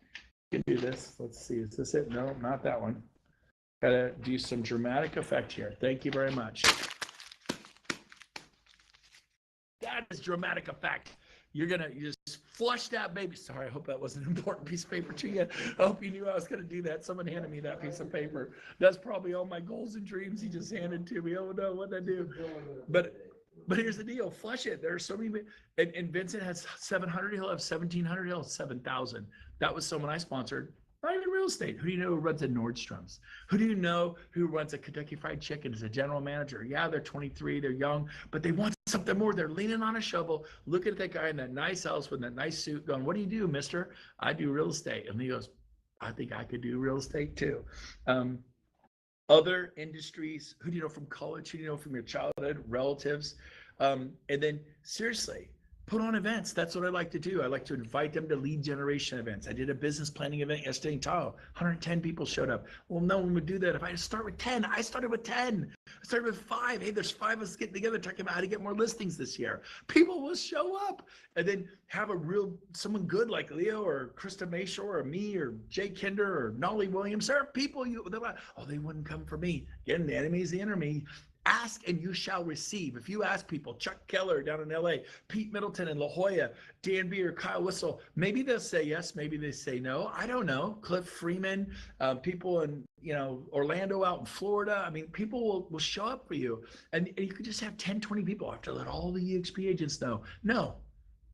Speaker 5: you can do this. Let's see, is this it? No, not that one. Gotta do some dramatic effect here. Thank you very much. That is dramatic effect. You just flush that baby. Sorry, I hope that wasn't an important piece of paper to you. I hope you knew I was going to do that. Someone handed me that piece of paper. That's probably all my goals and dreams he just handed to me. Oh no, what'd I do? But here's the deal. Flush it. There are so many, and Vincent has 700. He'll have 1,700. He'll have 7,000. That was someone I sponsored. Not even real estate. Who do you know who runs a Nordstrom's? Who do you know who runs a Kentucky Fried Chicken as a general manager? Yeah, they're 23, they're young, but they want something more. They're leaning on a shovel, looking at that guy in that nice house with that nice suit going, what do you do, mister? I do real estate. And he goes, I think I could do real estate too. Other industries, who do you know from college? Who do you know from your childhood, relatives? And then seriously, put on events. That's what I like to do. I like to invite them to lead generation events. I did a business planning event yesterday in Tahoe. 110 people showed up. Well, no one would do that if I start with 10. I started with 10. I started with 5. Hey, there's 5 of us getting together talking about how to get more listings this year. People will show up, and then have someone good like Leo or Krista Mayshore or me or Jay Kinder or Nolly Williams. There are people they're like, oh, they wouldn't come for me. Again, the enemy is the enemy. Ask and you shall receive. If you ask people, Chuck Keller down in LA, Pete Middleton in La Jolla, Dan Beer, Kyle Whistle, maybe they'll say yes, maybe they say no. I don't know. Cliff Freeman, people in Orlando out in Florida. I mean, people will show up for you. And you could just have 10, 20 people. I have to let all the EXP agents know. No.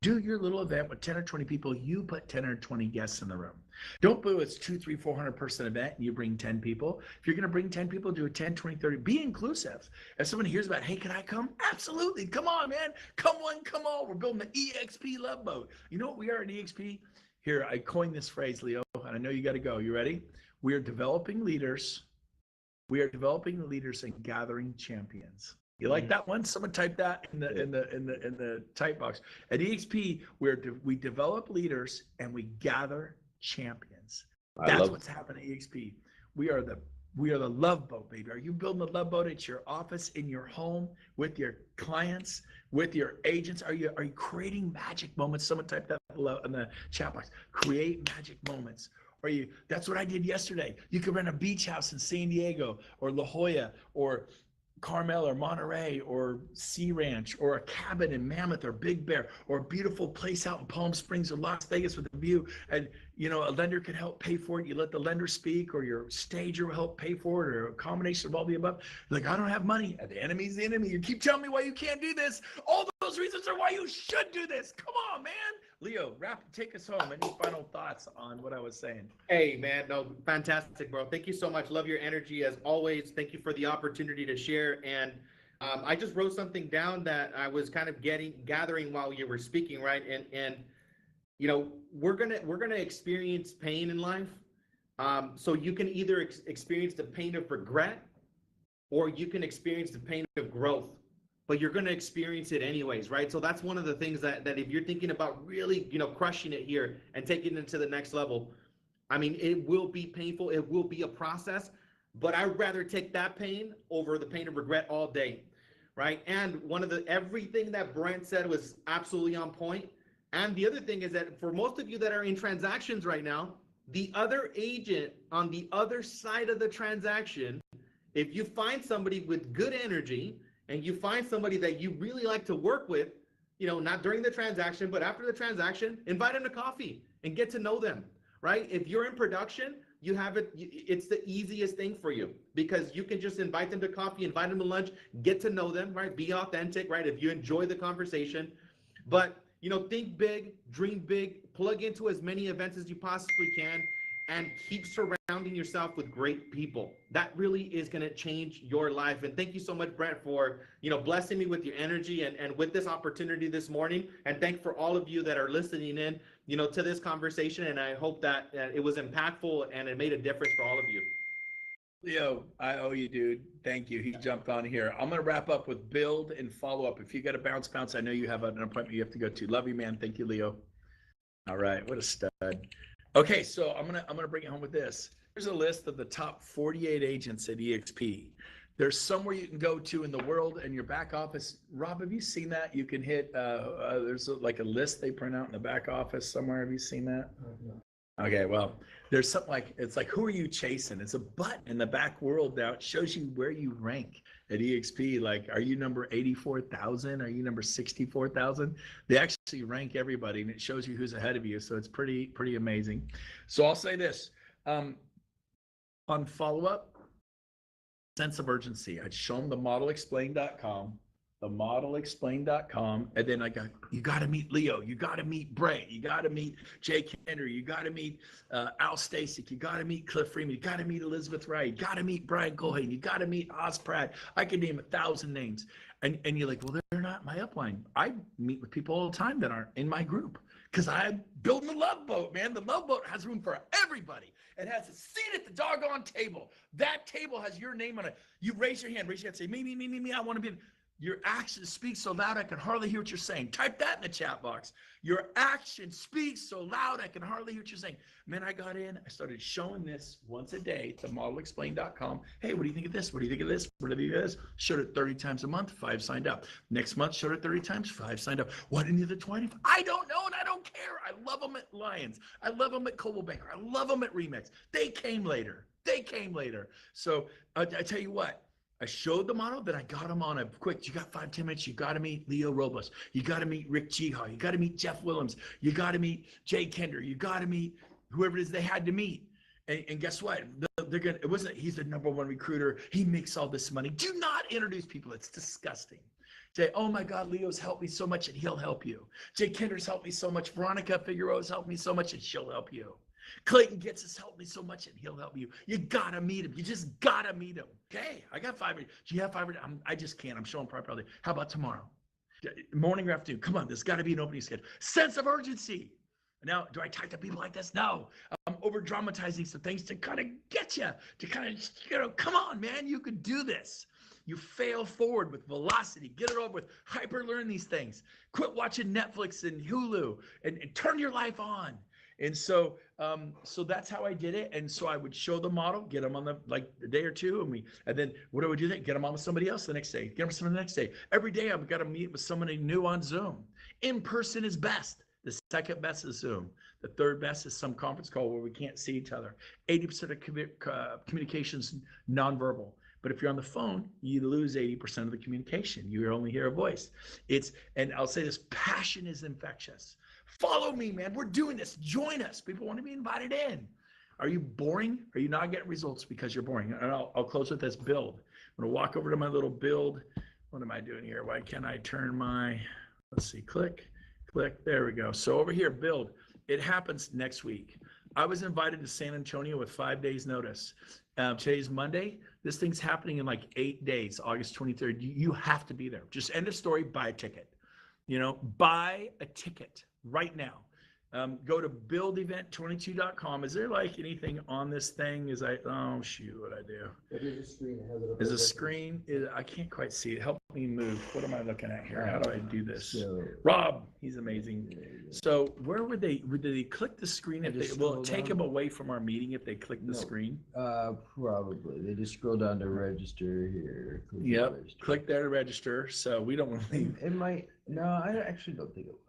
Speaker 5: Do your little event with 10 or 20 people. You put 10 or 20 guests in the room. Don't do it's 200, 300, 400 person event and you bring 10 people. If you're going to bring 10 people, do a 10, 20, 30. Be inclusive. If someone hears about, hey, can I come? Absolutely. Come on, man. Come one, come all. We're building the EXP love boat. You know what we are at EXP? Here, I coined this phrase, Leo, and I know you got to go. You ready? We are developing leaders. We are developing leaders and gathering champions. You like that one? Someone type that in the type box. At EXP, we develop leaders and we gather champions. That's what's happening at EXP. We are the love boat, baby. Are you building a love boat at your office, in your home, with your clients, with your agents? Are you creating magic moments? Someone type that below in the chat box. Create magic moments. That's what I did yesterday. You could rent a beach house in San Diego or La Jolla or Carmel or Monterey or Sea Ranch or a cabin in Mammoth or Big Bear or a beautiful place out in Palm Springs or Las Vegas with a view, and a lender can help pay for it. You let the lender speak, or your stager will help pay for it, or a combination of all the above. Like, I don't have money. The enemy's the enemy. You keep telling me why you can't do this. All those reasons are why you should do this. Come on, man. Leo, take us home. Any final thoughts on what I was saying?
Speaker 6: Hey, man, no, fantastic, bro. Thank you so much. Love your energy as always. Thank you for the opportunity to share. And I just wrote something down that I was kind of gathering while you were speaking, right? And we're gonna experience pain in life. So you can either experience the pain of regret, or you can experience the pain of growth. But you're going to experience it anyways, right? So that's one of the things that if you're thinking about really, crushing it here and taking it to the next level, I mean, it will be painful. It will be a process, but I'd rather take that pain over the pain of regret all day, right? And everything that Brent said was absolutely on point. And the other thing is that for most of you that are in transactions right now, the other agent on the other side of the transaction, if you find somebody with good energy, and you find somebody that you really like to work with, not during the transaction, but after the transaction, invite them to coffee and get to know them, right? If you're in production, it's the easiest thing for you, because you can just invite them to coffee, invite them to lunch, get to know them, right? Be authentic, right? If you enjoy the conversation, but think big, dream big, plug into as many events as you possibly can, and keep surrounding yourself with great people. That really is going to change your life. And thank you so much, Brent, for blessing me with your energy and with this opportunity this morning. And thank for all of you that are listening in to this conversation. And I hope that it was impactful and it made a difference for all of you.
Speaker 5: Leo, I owe you, dude. Thank you. He jumped on here. I'm going to wrap up with build and follow up. If you got to bounce, I know you have an appointment you have to go to. Love you, man. Thank you, Leo. All right. What a stud. Okay, so I'm gonna bring it home with this. Here's a list of the top 48 agents at EXP. There's somewhere you can go to in the world in your back office. Rob, have you seen that? You can hit. There's like a list they print out in the back office somewhere. Have you seen that? Okay, well, there's something like, it's like, who are you chasing? It's a button in the back world now. It shows you where you rank at EXP. Like, are you number 84,000? Are you number 64,000? They actually rank everybody, and it shows you who's ahead of you. So it's pretty amazing. So I'll say this, on follow-up, sense of urgency. I'd show them the modelexplain.com, and then I got, you got to meet Leo, you got to meet Brent, you got to meet Jay Kender, you got to meet Al Stasic, you got to meet Cliff Freeman, you got to meet Elizabeth Wright, you got to meet Brian Goldhagen, you got to meet Oz Pratt. I could name 1,000 names. And you're like, well, they're not my upline. I meet with people all the time that aren't in my group, because I'm building the love boat, man. The love boat has room for everybody. It has a seat at the doggone table. That table has your name on it. You raise your hand, say, me, I want to be. Your actions speak so loud I can hardly hear what you're saying. Type that in the chat box. Your action speaks so loud I can hardly hear what you're saying. Man, I got in, I started showing this once a day to modelexplain.com. Hey, what do you think of this? What do you think of this? What do you think of this? Showed it 30 times a month, 5 signed up. Next month, showed it 30 times, 5 signed up. What in the other 20? I don't know, and I don't care. I love them at Lions. I love them at Coldwell Banker. I love them at Remix. They came later. So I tell you what, I showed the model, then I got them on a quick, you got 5-10 minutes, you got to meet Leo Robles, you got to meet Rick Jihar, you got to meet Jeff Willems, you got to meet Jay Kender, you got to meet whoever it is they had to meet. And guess what? He's the #1 recruiter. He makes all this money. Do not introduce people. It's disgusting. Say, oh my God, Leo's helped me so much and he'll help you. Jay Kender's helped me so much. Veronica Figueroa's helped me so much and she'll help you. Clayton Getz has helped me so much and he'll help you. You gotta meet him. You just gotta meet him. Okay, I got 5 minutes. Do you have 5 minutes? I just can't. I'm showing properly. How about tomorrow? Morning or afternoon? Come on, there's gotta be an opening schedule. Sense of urgency. Now, do I talk to people like this? No. I'm over dramatizing some things to kind of get you, to kind of, come on, man, you could do this. You fail forward with velocity. Get it over with. Hyper learn these things. Quit watching Netflix and Hulu and turn your life on. And so that's how I did it. And so I would show the model, get them on the day or two, and then what do I do? Get them on with somebody else the next day. Get them somebody the next day. Every day I've got to meet with somebody new on Zoom. In person is best. The second best is Zoom. The third best is some conference call where we can't see each other. 80% of communications nonverbal. But if you're on the phone, you lose 80% of the communication. You only hear a voice. And I'll say this, passion is infectious. Follow me, man. We're doing this. Join us. People want to be invited in. Are you boring? Are you not getting results because you're boring? And I'll close with this build. I'm going to walk over to my little build. What am I doing here? Why can't I turn my, let's see, click. There we go. So over here, build. It happens next week. I was invited to San Antonio with 5 days notice. Today's Monday. This thing's happening in like 8 days, August 23rd. You have to be there. Just end of story, buy a ticket. Buy a ticket right now. Go to buildevent22.com. Is there like anything on this thing? Oh shoot, what I do?
Speaker 8: There's a screen. It has it
Speaker 5: Is a screen? I can't quite see it. Help me move. What am I looking at here? How do I do this?
Speaker 8: So,
Speaker 5: Rob, he's amazing. So where would they click the screen if they will it take them away from our meeting if they click the screen?
Speaker 8: Probably. They just scroll down to register here.
Speaker 5: Yep. Click there to register. So we don't want to leave.
Speaker 8: It might. No, I actually don't think it will.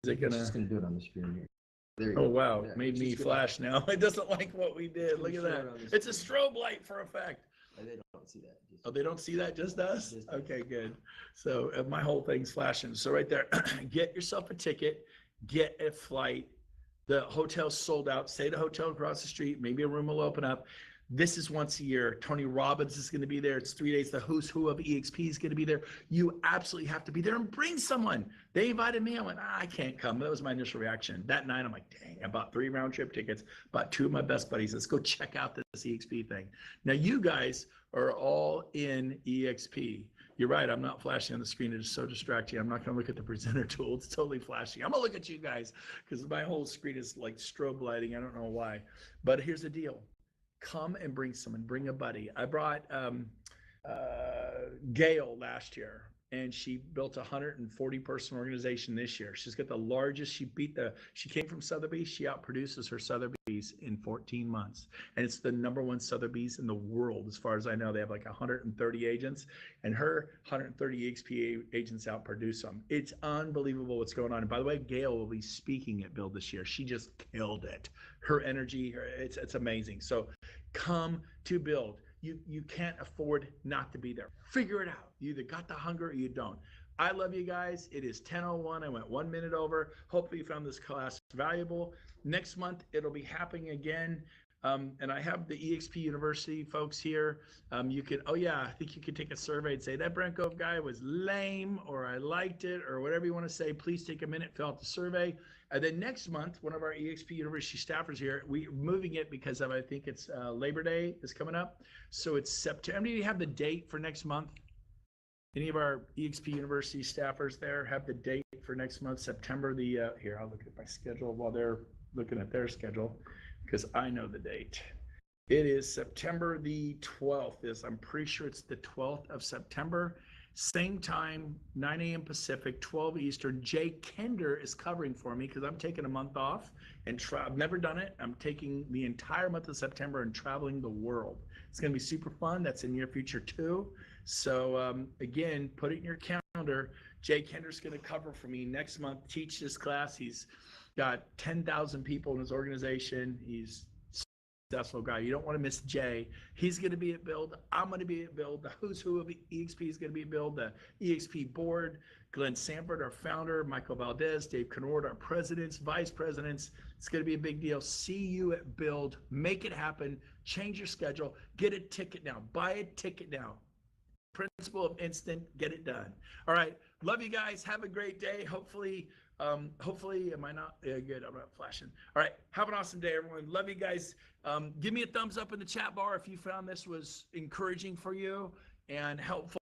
Speaker 5: Is it gonna?
Speaker 8: It's just gonna do it on the screen here. There you
Speaker 5: Oh
Speaker 8: go.
Speaker 5: wow,
Speaker 8: Yeah,
Speaker 5: made
Speaker 8: it's
Speaker 5: me
Speaker 8: just
Speaker 5: flash now. It doesn't like what we did. Look at
Speaker 8: show it
Speaker 5: that.
Speaker 8: on the
Speaker 5: It's a strobe light for effect.
Speaker 8: They don't see that.
Speaker 5: Oh, they don't see that, just us?
Speaker 8: Just us.
Speaker 5: Okay, good. So my whole thing's flashing. So right there, get yourself a ticket, get a flight. The hotel's sold out. Stay at a hotel across the street. Maybe a room will open up. This is once a year. Tony Robbins is going to be there. It's 3 days. The who's who of EXP is going to be there. You absolutely have to be there and bring someone. They invited me. I went, I can't come. That was my initial reaction. That night, I'm like, dang, I bought 3 round trip tickets, bought 2 of my best buddies. Let's go check out this EXP thing. Now, you guys are all in EXP. You're right. I'm not flashing on the screen. It is so distracting. I'm not going to look at the presenter tool. It's totally flashing. I'm going to look at you guys because my whole screen is like strobe lighting. I don't know why. But here's the deal. Come and bring someone, bring a buddy. I brought Gail last year, and she built a 140 person organization this year. She's got the largest, she came from Sotheby's. She outproduces her Sotheby's in 14 months. And it's the #1 Sotheby's in the world. As far as I know, they have like 130 agents, and her 130 EXP agents outproduce them. It's unbelievable what's going on. And by the way, Gail will be speaking at Build this year. She just killed it. Her energy, it's amazing. So come to Build. You can't afford not to be there. Figure it out. You either got the hunger or you don't. I love you guys. It is 10:01. I went 1 minute over. Hopefully you found this class valuable. Next month, it'll be happening again. And I have the EXP University folks here. You can, I think you could take a survey and say that Brent Gove guy was lame, or I liked it, or whatever you want to say. Please take a minute, fill out the survey. And then next month, one of our EXP University staffers here, we're moving it because of, I think it's Labor Day is coming up. So it's September. Do you have the date for next month? Any of our EXP University staffers there have the date for next month, September here, I'll look at my schedule while they're looking at their schedule, because I know the date. It is September the 12th. I'm pretty sure it's the 12th of September. Same time, 9 a.m. Pacific, 12 Eastern. Jay Kender is covering for me because I'm taking a month off and I've never done it. I'm taking the entire month of September and traveling the world. It's going to be super fun. That's in your future too. So again, put it in your calendar. Jay Kender's going to cover for me next month, teach this class. He's got 10,000 people in his organization. He's successful guy. You don't want to miss Jay. He's going to be at Build. I'm going to be at Build. The who's who of EXP is going to be at Build. The EXP board, Glenn Sanford, our founder, Michael Valdez, Dave Canord, our presidents, vice presidents. It's going to be a big deal. See you at Build. Make it happen. Change your schedule. Get a ticket now. Buy a ticket now. Principle of instant. Get it done. All right. Love you guys. Have a great day. Hopefully, am I not? Yeah, good. I'm not flashing. All right. Have an awesome day, everyone. Love you guys. Give me a thumbs up in the chat bar if you found this was encouraging for you and helpful.